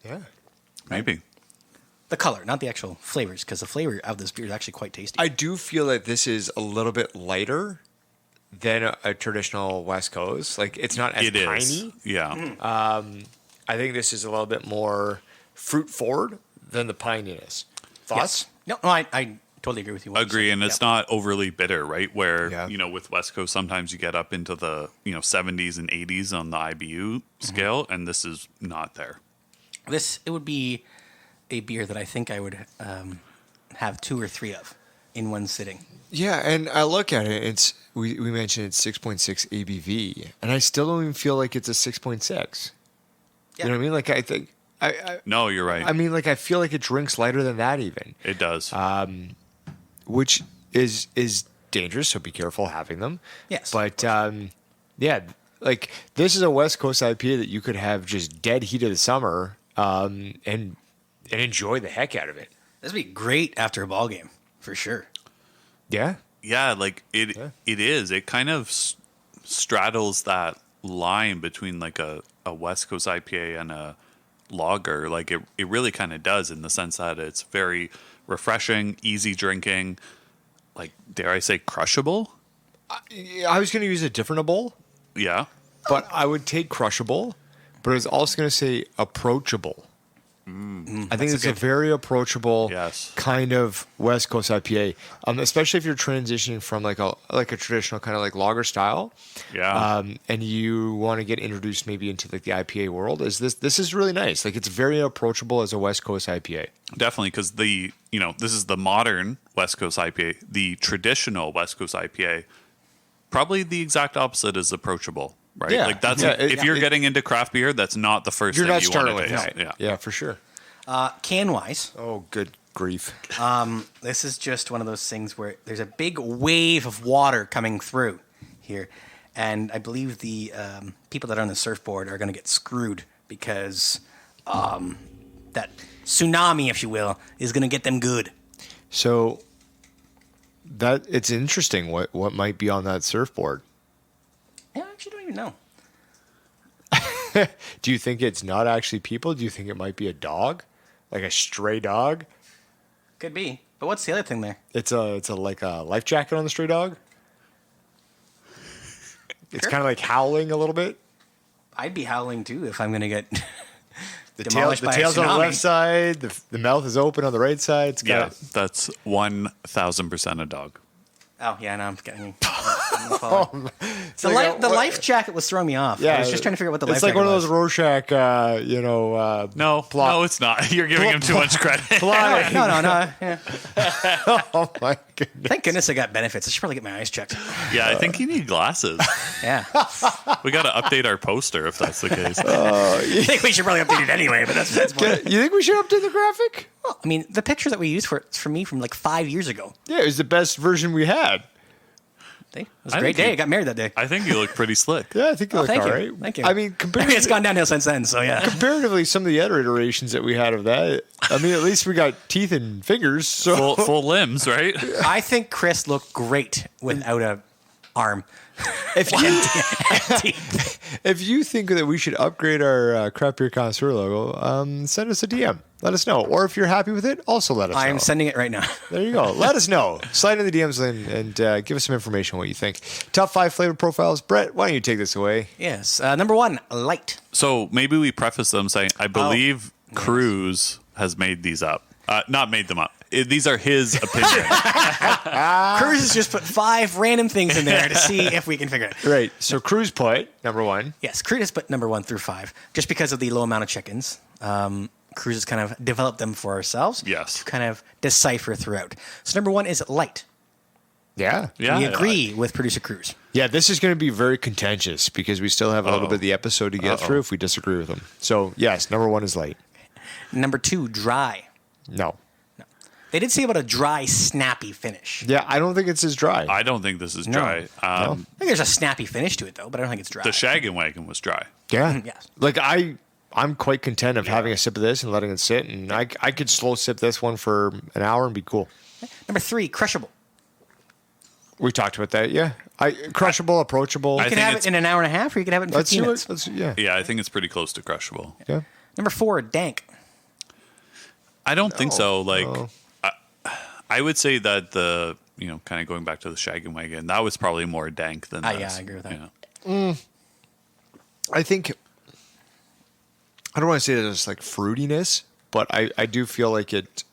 Speaker 2: Yeah.
Speaker 3: Maybe.
Speaker 1: The color, not the actual flavors, because the flavor of this beer is actually quite tasty.
Speaker 2: I do feel that this is a little bit lighter than a traditional West Coast. Like it's not as
Speaker 3: It is.
Speaker 2: piney.
Speaker 3: Yeah.
Speaker 2: I think this is a little bit more fruit forward than the pininess. Thoughts?
Speaker 1: Yes. No, I totally agree with you.
Speaker 3: Agree, and it's not overly bitter, right? Where
Speaker 2: Yeah.
Speaker 3: with West Coast, sometimes you get up into the 70s and 80s on the IBU scale, and this is not there.
Speaker 1: It would be a beer that I think I would have 2 or 3 of in one sitting.
Speaker 2: Yeah, and I look at it. It's we mentioned it's 6.6 ABV, and I still don't even feel like it's a 6.6.
Speaker 1: Yeah.
Speaker 2: You know what I mean? Like I think
Speaker 3: No, you're right.
Speaker 2: I mean, like I feel like it drinks lighter than that even,
Speaker 3: It does.
Speaker 2: which is dangerous. So be careful having them.
Speaker 1: Yes,
Speaker 2: But yeah, like this is a West Coast IPA that you could have just dead heat of the summer and enjoy the heck out of it.
Speaker 1: This would be great after a ball game, for sure.
Speaker 2: Yeah.
Speaker 3: Yeah, like it is. It kind of straddles that line between like a West Coast IPA and a lager. Like it really kind of does, in the sense that it's very refreshing, easy drinking, like, dare I say, crushable?
Speaker 2: I was going to use a different bowl,
Speaker 3: Yeah.
Speaker 2: but I would take crushable, but I was also going to say approachable. I think it's a very approachable
Speaker 3: Yes.
Speaker 2: kind of West Coast IPA, especially if you're transitioning from like a traditional kind of like lager style,
Speaker 3: Yeah.
Speaker 2: and you want to get introduced maybe into like the IPA world. This is really nice. Like it's very approachable as a West Coast IPA.
Speaker 3: Definitely, because this is the modern West Coast IPA. The traditional West Coast IPA, probably the exact opposite is approachable, right?
Speaker 2: Yeah.
Speaker 3: Like that's
Speaker 2: Yeah,
Speaker 3: if you're getting into craft beer, that's not the first
Speaker 2: You're
Speaker 3: thing
Speaker 2: not
Speaker 3: you
Speaker 2: starting
Speaker 3: want to
Speaker 2: with
Speaker 3: taste.
Speaker 2: that.
Speaker 3: Yeah.
Speaker 2: Yeah, for sure.
Speaker 1: Can-wise,
Speaker 2: Oh, good grief.
Speaker 1: this is just one of those things where there's a big wave of water coming through here. And I believe the people that are on the surfboard are going to get screwed because that tsunami, if you will, is going to get them good.
Speaker 2: So that it's interesting what might be on that surfboard.
Speaker 1: I actually don't even know.
Speaker 2: Do you think it's not actually people? Do you think it might be a dog, like a stray dog?
Speaker 1: Could be. But what's the other thing there?
Speaker 2: It's a like a life jacket on the stray dog. It's
Speaker 1: Sure.
Speaker 2: kind of like howling a little bit.
Speaker 1: I'd be howling too if I'm going to get
Speaker 2: The
Speaker 1: demolished by a
Speaker 2: tail's on the
Speaker 1: tsunami.
Speaker 2: left side. The mouth is open on the right side. It's
Speaker 3: Yeah,
Speaker 2: got
Speaker 3: that's 1,000% a dog.
Speaker 1: Oh, yeah, now I'm getting...
Speaker 2: it's
Speaker 1: The
Speaker 2: like
Speaker 1: life jacket was throwing me off.
Speaker 2: Yeah,
Speaker 1: I was just trying to figure out what the life
Speaker 2: It's like
Speaker 1: jacket
Speaker 2: one of
Speaker 1: was.
Speaker 2: those Rorschach,
Speaker 3: No,
Speaker 2: plot.
Speaker 3: no, it's not. You're giving him too much credit.
Speaker 2: plotting.
Speaker 1: No. Yeah.
Speaker 2: Oh my goodness.
Speaker 1: Thank goodness I got benefits. I should probably get my eyes checked.
Speaker 3: Yeah, I think you need glasses.
Speaker 1: Yeah.
Speaker 3: We got to update our poster if that's the case.
Speaker 1: I think we should probably update it anyway, but that's fine.
Speaker 2: You think we should update the graphic?
Speaker 1: Well, I mean, the picture that we used for me from like 5 years ago.
Speaker 2: Yeah, it was the best version we had.
Speaker 1: See? It was a great day. I got married that day.
Speaker 3: I think you look pretty slick.
Speaker 2: Yeah, I think you look
Speaker 1: thank
Speaker 2: all
Speaker 1: you.
Speaker 2: right.
Speaker 1: Thank you.
Speaker 2: I mean,
Speaker 1: It's gone downhill since then, so yeah.
Speaker 2: comparatively, some of the other iterations that we had of that, I mean, at least we got teeth and fingers. So
Speaker 3: Full limbs, right?
Speaker 1: I think Chris looked great without a arm.
Speaker 2: if you think that we should upgrade our Craft Beer Connoisseur logo, send us a DM. Let us know. Or if you're happy with it, also let us know.
Speaker 1: I am sending it right now.
Speaker 2: There you go. Let us know. Slide in the DMs and give us some information on what you think. Top 5 flavor profiles. Brett, why don't you take this away?
Speaker 1: Yes. Number 1, light.
Speaker 3: So maybe we preface them saying, I believe Cruz has made these up. Not made them up. These are his opinions.
Speaker 1: Cruz has just put 5 random things in there to see if we can figure it out.
Speaker 2: Right. So Cruz put number 1.
Speaker 1: Yes, Cruz has put number 1 through 5 just because of the low amount of chickens. Cruz has kind of developed them for ourselves
Speaker 3: Yes.
Speaker 1: to kind of decipher throughout. So number 1 is light.
Speaker 2: Yeah.
Speaker 3: Yeah.
Speaker 1: We agree with Producer Cruz.
Speaker 2: Yeah, this is going to be very contentious because we still have a little bit of the episode to get through if we disagree with them. So, yes, number 1 is light.
Speaker 1: Number 2, dry.
Speaker 2: No.
Speaker 1: They did say about a dry, snappy finish.
Speaker 2: Yeah, I don't think it's as dry.
Speaker 3: I don't think this is
Speaker 1: No.
Speaker 3: dry.
Speaker 1: I think there's a snappy finish to it, though, but I don't think it's dry.
Speaker 3: The Shaggon Wagon was dry.
Speaker 2: Yeah.
Speaker 1: Yes.
Speaker 2: Like, I'm quite content of having a sip of this and letting it sit. And I could slow sip this one for an hour and be cool.
Speaker 1: Number 3, crushable.
Speaker 2: We talked about that, yeah. Crushable, approachable.
Speaker 1: You can
Speaker 3: think
Speaker 1: have
Speaker 3: it's-
Speaker 1: it in an hour and a half, or you can have it in
Speaker 2: Let's
Speaker 1: 15
Speaker 2: do
Speaker 1: minutes.
Speaker 2: it. Yeah.
Speaker 3: Yeah, I think it's pretty close to crushable.
Speaker 2: Yeah.
Speaker 1: Number 4, dank.
Speaker 3: I don't think so. Like,
Speaker 2: no.
Speaker 3: I would say that kind of going back to the Shaggon Wagon, that was probably more dank than this.
Speaker 1: Yeah, I agree with that.
Speaker 3: Yeah.
Speaker 2: I think, I don't want to say that it's like fruitiness, but I do feel like it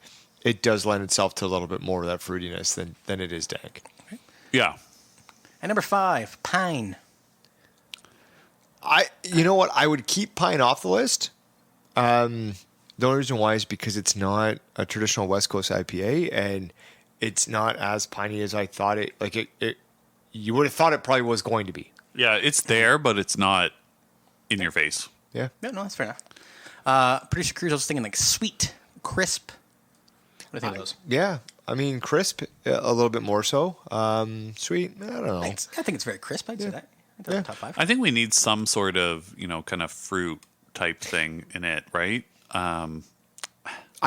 Speaker 2: does lend itself to a little bit more of that fruitiness than it is dank.
Speaker 3: Yeah.
Speaker 1: And number 5, pine.
Speaker 2: You know what? I would keep pine off the list. The only reason why is because it's not a traditional West Coast IPA, and it's not as piney as I thought it. Like it you would have thought it probably was going to be.
Speaker 3: Yeah, it's there, but it's not in your face.
Speaker 2: Yeah.
Speaker 1: No, that's fair enough. Producer Cruz, I was thinking like sweet, crisp. What do you think of those?
Speaker 2: Yeah. I mean, crisp a little bit more so. Sweet. I don't know.
Speaker 1: I think it's very crisp. I'd say that. I think that's top 5.
Speaker 3: I think we need some sort of, kind of fruit type thing in it, right?
Speaker 2: I'm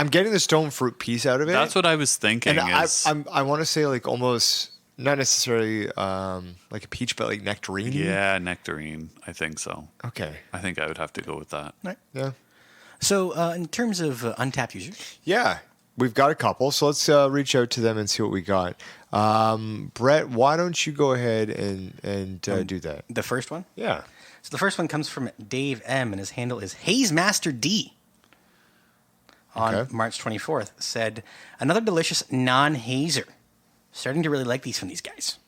Speaker 2: getting the stone fruit piece out of it.
Speaker 3: That's what I was thinking.
Speaker 2: And I want to say like almost not necessarily like a peach, but like nectarine.
Speaker 3: Yeah, nectarine. I think so.
Speaker 2: Okay.
Speaker 3: I think I would have to go with that.
Speaker 1: Right.
Speaker 2: Yeah.
Speaker 1: So in terms of untapped users,
Speaker 2: Yeah. We've got a couple, so let's reach out to them and see what we got. Brett, why don't you go ahead and do that?
Speaker 1: the first one.
Speaker 2: Yeah.
Speaker 1: So the first one comes from Dave M, and his handle is Haze Master D. On
Speaker 2: Okay.
Speaker 1: March 24th, said another delicious non-hazer. Starting to really like these from these guys,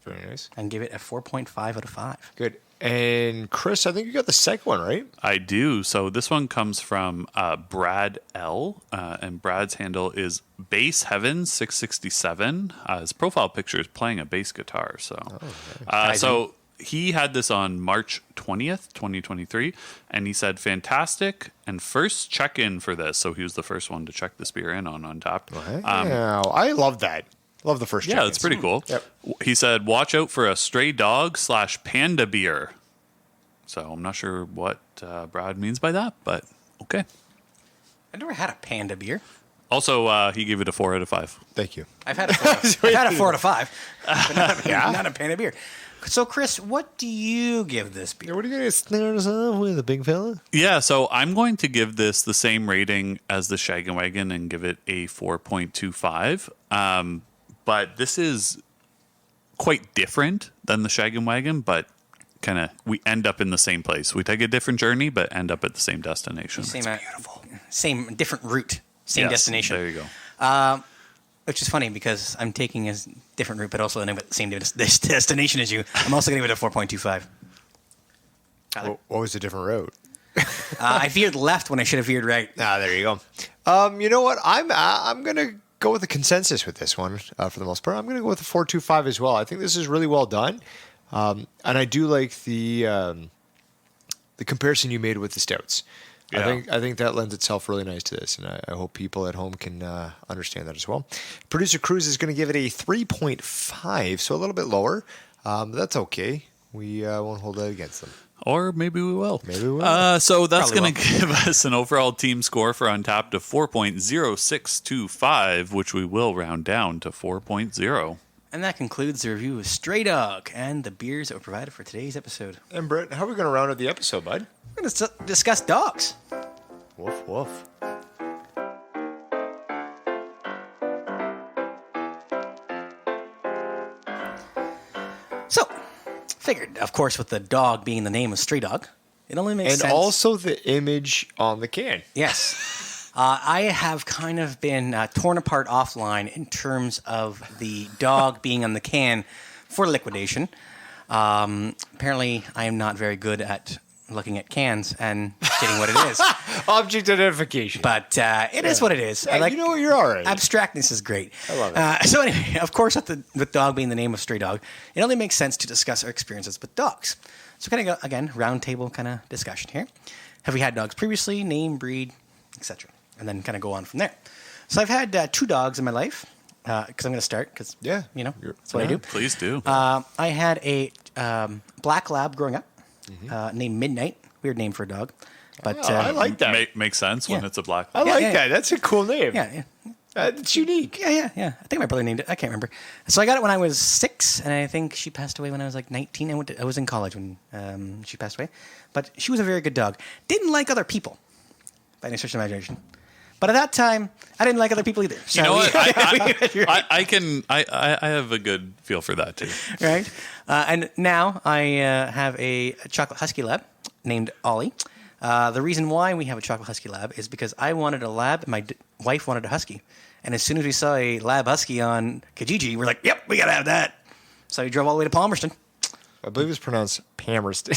Speaker 2: Very nice.
Speaker 1: and give it a 4.5 out of 5.
Speaker 2: Good. And Chris, I think you got the second one, right?
Speaker 3: I do. So this one comes from Brad L, and Brad's handle is Bass Heaven 667. His profile picture is playing a bass guitar. So, so he had this on March 20th, 2023, and he said, "Fantastic!" And first check in for this. So he was the first one to check this beer in on Untapped.
Speaker 2: Wow. I love that. Love the first
Speaker 3: Yeah,
Speaker 2: check-ins.
Speaker 3: that's pretty cool.
Speaker 2: Yep.
Speaker 3: He said, "Watch out for a stray dog / panda beer." So I'm not sure what Brad means by that, but okay.
Speaker 1: I've never had a panda beer.
Speaker 3: Also, he gave it a 4 out of 5.
Speaker 2: Thank you.
Speaker 1: I've had a 4 out of 5, but not a panda beer. So, Chris, what do you give this beer?
Speaker 2: What are you going to snare us off with, a big fella?
Speaker 3: Yeah, so I'm going to give this the same rating as the Shaggon Wagon and give it a 4.25. But this is quite different than the Shaggon Wagon, but kind of we end up in the same place. We take a different journey, but end up at the same destination.
Speaker 1: Same different route, same
Speaker 3: Yes,
Speaker 1: destination.
Speaker 3: There you go.
Speaker 1: Which is funny because I'm taking a different route, but also ending up at the same destination as you. I'm also going to give it a 4.25.
Speaker 2: What was the different route?
Speaker 1: I veered left when I should have veered right.
Speaker 2: There you go. You know what? I'm going to go with the consensus with this one for the most part. I'm going to go with the 4.25 as well. I think this is really well done. And I do like the comparison you made with the stouts.
Speaker 3: Yeah.
Speaker 2: I think that lends itself really nice to this, and I hope people at home can understand that as well. Producer Cruz is going to give it a 3.5, so a little bit lower. That's okay. We won't hold that against them.
Speaker 3: Or maybe we will.
Speaker 2: Maybe we will.
Speaker 3: So that's
Speaker 1: Probably
Speaker 3: going to give us an overall team score for Untapped of 4.0625, which we will round down to 4.0.
Speaker 1: And that concludes the review of Stray Dog and the beers that were provided for today's episode.
Speaker 2: And Brett, how are we going to round out the episode, bud?
Speaker 1: We're going to discuss dogs.
Speaker 2: Woof, woof.
Speaker 1: So, figured, of course, with the dog being the name of Stray Dog, it only makes sense.
Speaker 2: And also the image on the can.
Speaker 1: Yes. I have kind of been torn apart offline in terms of the dog being on the can for Liquidation. Apparently, I am not very good at looking at cans and stating what it is.
Speaker 2: Object identification.
Speaker 1: But it is what it is.
Speaker 2: Yeah, you know what, you're all right.
Speaker 1: Abstractness is great.
Speaker 2: I love it.
Speaker 1: So anyway, of course, with dog being the name of Stray Dog, it only makes sense to discuss our experiences with dogs. So kind of, again, round table kind of discussion here. Have we had dogs previously? Name, breed, etc. And then kind of go on from there. So I've had 2 dogs in my life, because I'm going to start, because, that's what I do.
Speaker 3: Please do.
Speaker 1: I had a black lab growing up, named Midnight. Weird name for a dog. But
Speaker 2: I like that.
Speaker 3: Makes sense when
Speaker 1: Yeah.
Speaker 3: it's a black.
Speaker 2: I like
Speaker 1: yeah.
Speaker 2: that. That's a cool name.
Speaker 1: Yeah.
Speaker 2: It's unique.
Speaker 1: Yeah. I think my brother named it. I can't remember. So I got it when I was 6, and I think she passed away when I was like 19. I was in college when she passed away. But she was a very good dog. Didn't like other people, by any stretch of imagination. But at that time, I didn't like other people either. So
Speaker 3: You know what? I have a good feel for that too.
Speaker 1: Right? And now I have a chocolate husky lab named Ollie. The reason why we have a chocolate husky lab is because I wanted a lab and my wife wanted a husky. And as soon as we saw a lab husky on Kijiji, we're like, yep, we got to have that. So we drove all the way to Palmerston.
Speaker 2: I believe it's pronounced Palmerston.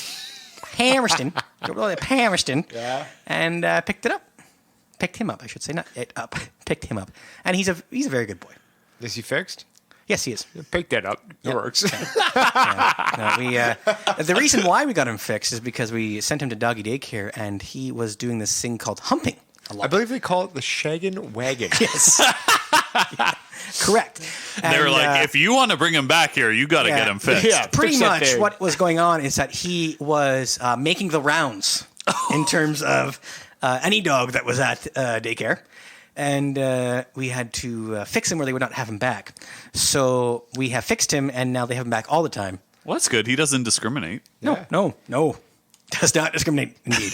Speaker 1: Drove all the way to Palmerston.
Speaker 2: Yeah.
Speaker 1: And picked it up. Picked him up, I should say. Not it up. Picked him up. And he's a very good boy.
Speaker 2: Is he fixed?
Speaker 1: Yes, he is.
Speaker 2: Pick that up. It works.
Speaker 1: The reason why we got him fixed is because we sent him to doggy daycare, and he was doing this thing called humping a lot.
Speaker 2: I believe they call it the Shaggon Wagon.
Speaker 1: Yes. Yeah, correct.
Speaker 3: They were
Speaker 1: And,
Speaker 3: like, if you want to bring him back here, you got to get him fixed.
Speaker 2: Yeah.
Speaker 1: pretty
Speaker 2: fix that
Speaker 1: much
Speaker 2: thing.
Speaker 1: what was going on is that he was making the rounds in terms of any dog that was at daycare. And we had to fix him or they would not have him back. So we have fixed him, and now they have him back all the time.
Speaker 3: Well, that's good. He doesn't discriminate.
Speaker 2: Yeah.
Speaker 1: No. Does not discriminate, indeed.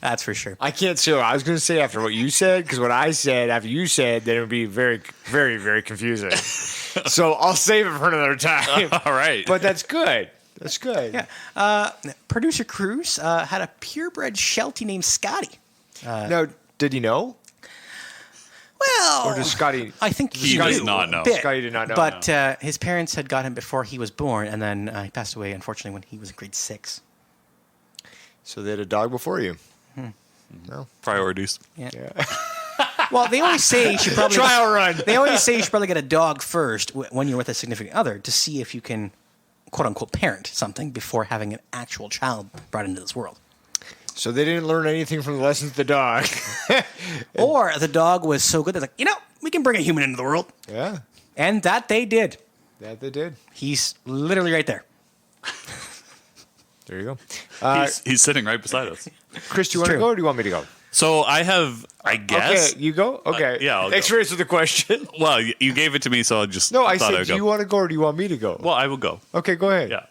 Speaker 1: That's for sure.
Speaker 2: I can't say what I was going to say after what you said, because what I said after you said, then it would be very, very, very confusing. So I'll save it for another time.
Speaker 3: All right.
Speaker 2: But that's good. That's good.
Speaker 1: Yeah. Producer Cruz had a purebred Sheltie named Scotty.
Speaker 2: Now, did he know?
Speaker 1: Well,
Speaker 2: Or does Scotty...
Speaker 1: I think
Speaker 3: He does not know.
Speaker 1: Bit,
Speaker 2: Scotty did not know.
Speaker 1: But his parents had got him before he was born, and then he passed away, unfortunately, when he was in grade 6.
Speaker 2: So they had a dog before you? No.
Speaker 3: Priorities.
Speaker 1: Yeah. Well, they always say you should probably
Speaker 2: Trial run.
Speaker 1: They always say you should probably get a dog first when you're with a significant other to see if you can, quote unquote, parent something before having an actual child brought into this world.
Speaker 2: So they didn't learn anything from the lessons of the dog.
Speaker 1: Or the dog was so good, they're like, we can bring a human into the world.
Speaker 2: Yeah.
Speaker 1: And that they did.
Speaker 2: That they did.
Speaker 1: He's literally right there.
Speaker 2: There you go.
Speaker 3: He's sitting right beside us.
Speaker 2: Chris, do you want to
Speaker 1: true.
Speaker 2: go or do you want me to go?
Speaker 3: So I have, I guess.
Speaker 2: Okay, you go? Okay.
Speaker 3: yeah, I'll
Speaker 2: Thanks
Speaker 3: go.
Speaker 2: for answering the question.
Speaker 3: Well, you gave it to me, so I just
Speaker 2: No, I
Speaker 3: thought
Speaker 2: said,
Speaker 3: I'd
Speaker 2: do
Speaker 3: go.
Speaker 2: you want to go or do you want me to go?
Speaker 3: Well, I will go.
Speaker 2: Okay, go ahead.
Speaker 3: Yeah,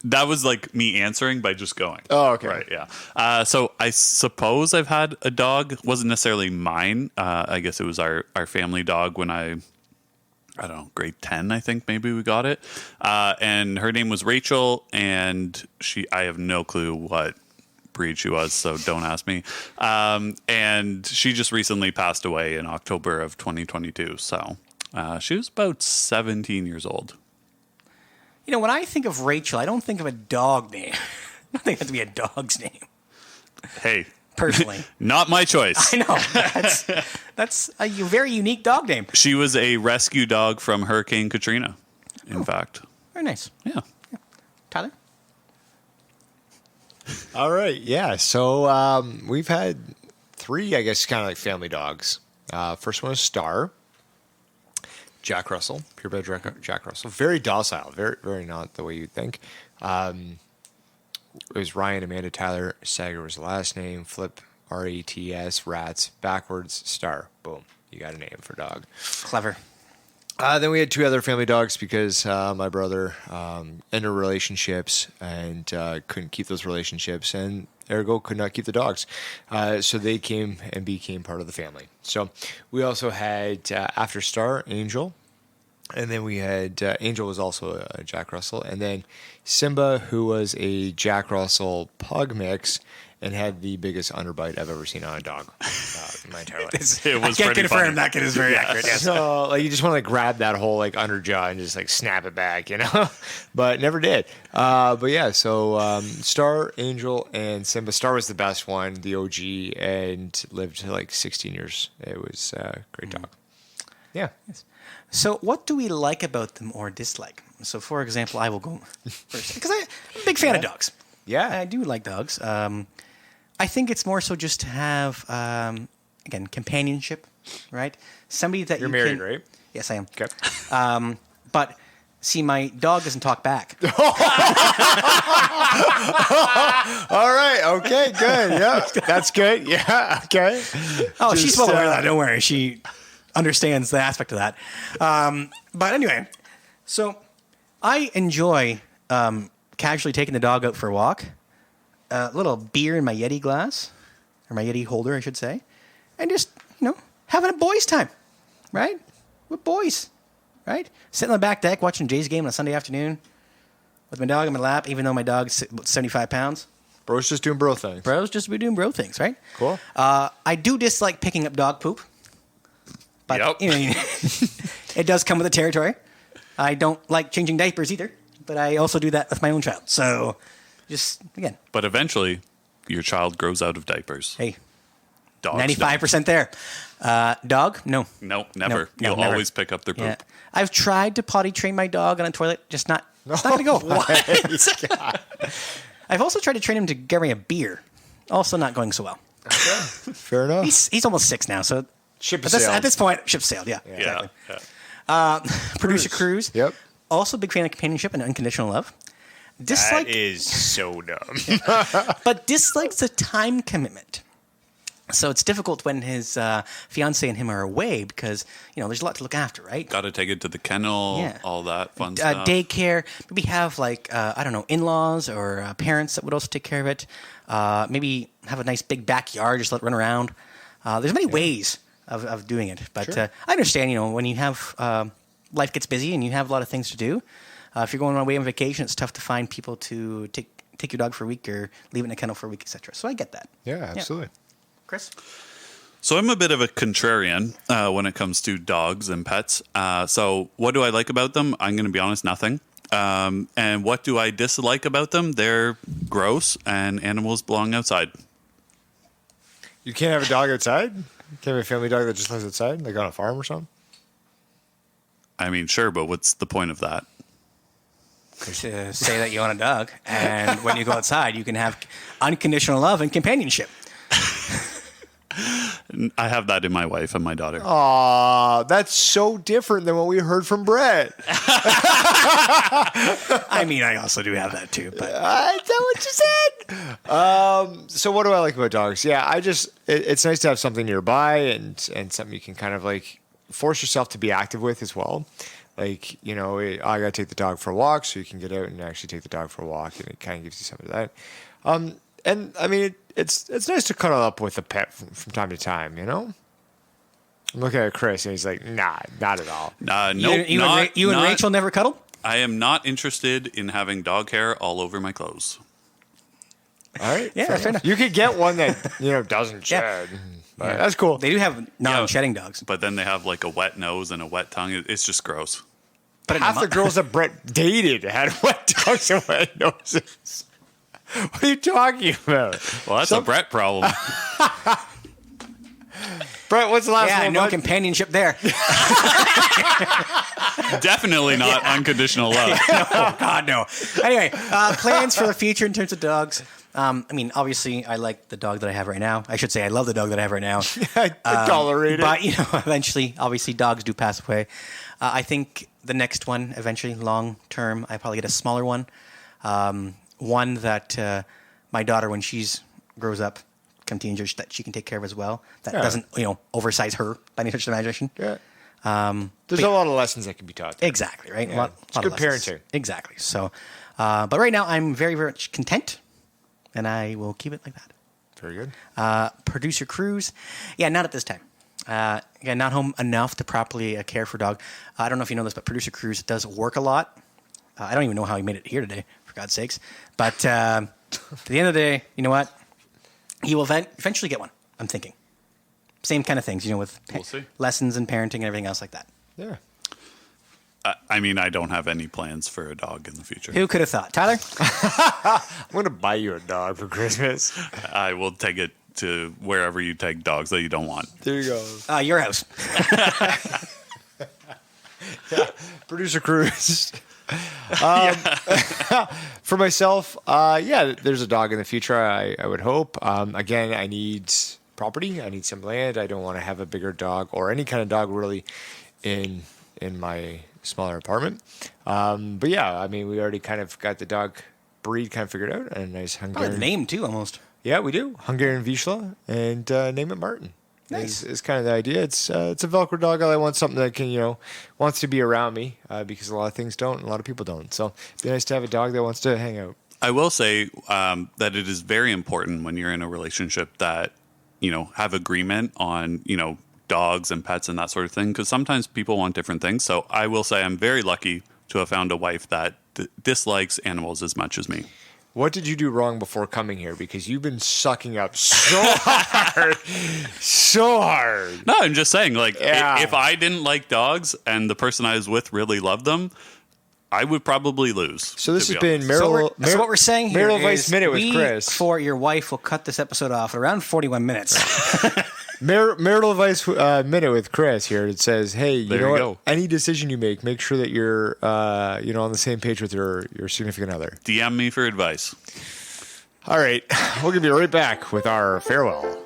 Speaker 3: that was like me answering by just going.
Speaker 2: Oh, okay.
Speaker 3: Right, yeah. So I suppose I've had a dog. Wasn't necessarily mine. I guess it was our family dog when I don't know, grade 10, I think maybe we got it. And her name was Rachel, and I have no clue what breed she was, so don't ask me. And she just recently passed away in October of 2022. So she was about 17 years old.
Speaker 1: When I think of Rachel, I don't think of a dog name. I don't think it has to be a dog's name,
Speaker 3: Hey,
Speaker 1: personally.
Speaker 3: not my choice.
Speaker 1: I know. That's a very unique dog name.
Speaker 3: She was a rescue dog from Hurricane Katrina, in fact.
Speaker 1: Very nice.
Speaker 3: Yeah.
Speaker 1: Tyler?
Speaker 2: All right. Yeah. So we've had three, I guess, kind of like family dogs. First one is Star. Jack Russell, purebred Jack Russell. Very docile, very, very not the way you'd think. It was Ryan, Amanda, Tyler. Sager was the last name. Flip, R-A-T-S, Rats, backwards, Star. Boom. You got a name for dog.
Speaker 1: Clever.
Speaker 2: Then we had two other family dogs because my brother ended relationships and couldn't keep those relationships, and ergo could not keep the dogs. So they came and became part of the family. So we also had, after Star, Angel. And then we had, Angel was also a Jack Russell. And then Simba, who was a Jack Russell pug mix and had the biggest underbite I've ever seen on a dog in my entire life.
Speaker 3: It was
Speaker 1: I can't
Speaker 3: pretty
Speaker 1: confirm
Speaker 3: funny.
Speaker 1: that kid is very accurate. Yes.
Speaker 2: So like you just want to like grab that whole like underjaw and just like snap it back, you know, but never did. But yeah, so Star, Angel, and Simba. Star was the best one, the OG, and lived to like 16 years. It was a great dog. Yeah.
Speaker 1: So, what do we like about them or dislike? So, for example, I will go first because I'm a big fan of dogs.
Speaker 2: Yeah.
Speaker 1: I do like dogs. I think it's more so just to have, again, companionship, right? Somebody that
Speaker 2: You're
Speaker 1: you
Speaker 2: married,
Speaker 1: can,
Speaker 2: right?
Speaker 1: Yes, I am.
Speaker 2: Okay.
Speaker 1: But see, my dog doesn't talk back.
Speaker 2: All right. Okay. Good. Yeah. That's good. Yeah. Okay.
Speaker 1: Oh, she's
Speaker 2: Just,
Speaker 1: well aware of that. Don't worry. She understands the aspect of that. But anyway, so I enjoy casually taking the dog out for a walk, a little beer in my Yeti glass, or my Yeti holder, I should say, and just, having a boys' time, right? With boys, right? Sitting on the back deck watching Jay's game on a Sunday afternoon with my dog in my lap, even though my dog's about 75 pounds.
Speaker 2: Bro's just doing bro things.
Speaker 1: Bro's just be doing bro things, right?
Speaker 2: Cool.
Speaker 1: I do dislike picking up dog poop. But
Speaker 3: Yep.
Speaker 1: It does come with the territory. I don't like changing diapers either, but I also do that with my own child. So, just again,
Speaker 3: But eventually, your child grows out of diapers.
Speaker 1: hey,
Speaker 3: Dogs
Speaker 1: 95% there. Dog? No.
Speaker 3: No, never.
Speaker 1: No,
Speaker 3: You'll
Speaker 1: never.
Speaker 3: always pick up their poop.
Speaker 1: Yeah. I've tried to potty train my dog on a toilet, just not. It's not going to go. I've also tried to train him to get me a beer. Also, not going so well.
Speaker 2: Fair enough.
Speaker 1: He's almost 6 now, so
Speaker 2: Ship
Speaker 1: at
Speaker 2: sailed.
Speaker 1: this point, ship sailed. Yeah,
Speaker 3: Yeah.
Speaker 1: exactly.
Speaker 3: Yeah.
Speaker 1: Producer Cruz.
Speaker 2: Yep.
Speaker 1: Also, big fan of companionship and unconditional love. Dislike,
Speaker 2: is so dumb.
Speaker 1: but dislikes the time commitment. So it's difficult when his fiance and him are away because there's a lot to look after, right?
Speaker 3: Got to take it to the kennel,
Speaker 1: Yeah.
Speaker 3: all that fun stuff.
Speaker 1: Daycare. Maybe have in-laws or parents that would also take care of it. Maybe have a nice big backyard, just let it run around. There's many ways of doing it, but
Speaker 2: Sure.
Speaker 1: I understand. When you have life gets busy and you have a lot of things to do. If you're going away on vacation, it's tough to find people to take your dog for a week or leave it in a kennel for a week, etc. So I get that.
Speaker 2: Yeah, absolutely.
Speaker 1: Chris?
Speaker 3: So I'm a bit of a contrarian when it comes to dogs and pets. So what do I like about them? I'm going to be honest, nothing. And what do I dislike about them? They're gross and animals belong outside.
Speaker 2: You can't have a dog outside? You can't have a family dog that just lives outside, like on a farm or something?
Speaker 3: I mean, sure, but what's the point of that?
Speaker 1: To say that you own a dog, and when you go outside, you can have unconditional love and companionship.
Speaker 3: I have that in my wife and my daughter.
Speaker 2: Aw, that's so different than what we heard from Brett.
Speaker 1: I mean, I also do have that too, but
Speaker 2: Is that what you said? So what do I like about dogs? Yeah, it's nice to have something nearby and something you can kind of like force yourself to be active with as well. Like, I got to take the dog for a walk, so you can get out and actually take the dog for a walk, and it kind of gives you some of that. And I mean, it's nice to cuddle up with a pet from time to time, I'm looking at Chris, and he's like, nah, not at all.
Speaker 3: Nope,
Speaker 1: you and Rachel never cuddle?
Speaker 3: I am not interested in having dog hair all over my clothes.
Speaker 2: All right.
Speaker 1: Yeah, fair enough.
Speaker 2: You could get one that, doesn't shed. But that's cool.
Speaker 1: They do have non-shedding dogs.
Speaker 3: But then they have like a wet nose and a wet tongue. It's just gross.
Speaker 1: But
Speaker 2: Half the girls that Brett dated had wet dogs and wet noses. What are you talking about?
Speaker 3: Well, that's a Brett problem.
Speaker 2: Brett, what's the last one?
Speaker 1: no
Speaker 2: bud?
Speaker 1: companionship there.
Speaker 3: Definitely not unconditional love.
Speaker 1: Oh, God, no. Anyway, plans for the future in terms of dogs. I mean, obviously, I like the dog that I have right now. I should say I love the dog that I have right now.
Speaker 2: I tolerate it.
Speaker 1: But, eventually, obviously, dogs do pass away. I think the next one, eventually, long term, I probably get a smaller one. One that my daughter, when she's grows up, become teenager, that she can take care of as well. That doesn't, oversize her by any stretch of the imagination.
Speaker 2: Yeah. There's a lot of lessons that can be taught there.
Speaker 1: Exactly, right?
Speaker 2: Yeah. It's good parenting.
Speaker 1: Exactly. So, but right now, I'm very, very much content, and I will keep it like that.
Speaker 2: Very good.
Speaker 1: Producer Cruz. Yeah, not at this time. Again, not home enough to properly care for dog. I don't know if you know this, but Producer Cruz does work a lot. I don't even know how he made it here today, for God's sakes. But at the end of the day, you know what? He will eventually get one, I'm thinking. Same kind of things, with
Speaker 3: We'll see.
Speaker 1: lessons and parenting and everything else like that.
Speaker 2: Yeah.
Speaker 3: I mean, I don't have any plans for a dog in the future.
Speaker 1: Who could have thought? Tyler?
Speaker 2: I'm going to buy you a dog for Christmas.
Speaker 3: I will take it to wherever you take dogs that you don't want.
Speaker 2: There you go.
Speaker 1: Your house.
Speaker 2: Producer Cruz. For myself, there's a dog in the future, I would hope. Again, I need property. I need some land. I don't want to have a bigger dog or any kind of dog really in my smaller apartment. But yeah, I mean, we already kind of got the dog breed kind of figured out. And a nice Hungarian.
Speaker 1: The name, too, almost.
Speaker 2: Yeah, we do. Hungarian Vizsla, and name it Martin.
Speaker 1: Nice.
Speaker 2: Is kind of the idea. It's a Velcro dog. I want something that can, wants to be around me because a lot of things don't, and a lot of people don't. So it'd be nice to have a dog that wants to hang out.
Speaker 3: I will say that it is very important when you're in a relationship that, have agreement on, dogs and pets and that sort of thing, because sometimes people want different things. So I will say I'm very lucky to have found a wife that dislikes animals as much as me.
Speaker 2: What did you do wrong before coming here? Because you've been sucking up so hard. So hard.
Speaker 3: No, I'm just saying, if I didn't like dogs and the person I was with really loved them, I would probably lose.
Speaker 2: So this has
Speaker 3: be
Speaker 2: been
Speaker 3: honest.
Speaker 1: So what we're saying here
Speaker 2: Marital
Speaker 1: is
Speaker 2: Advice Minute with Chris.
Speaker 1: For your wife, will cut this episode off at around 41 minutes.
Speaker 2: Marital Advice Minute with Chris here. It says, hey, you
Speaker 3: There
Speaker 2: know
Speaker 3: you
Speaker 2: what?
Speaker 3: go.
Speaker 2: Any decision you make sure that you're on the same page with your significant other.
Speaker 3: DM me for advice.
Speaker 2: All right. We'll be right back with our farewell.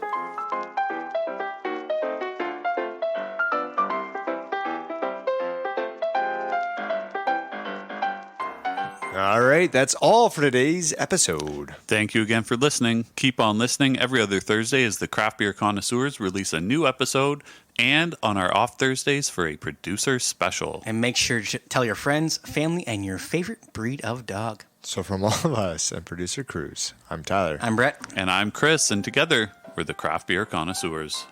Speaker 2: All right, that's all for today's episode.
Speaker 3: Thank you again for listening. Keep on listening. Every other Thursday as the Craft Beer Connoisseurs release a new episode, and on our off Thursdays for a producer special.
Speaker 1: And make sure to tell your friends, family, and your favorite breed of dog.
Speaker 2: So from all of us and Producer Cruz, I'm Tyler.
Speaker 1: I'm Brett.
Speaker 3: And I'm Chris, and together we're the Craft Beer Connoisseurs.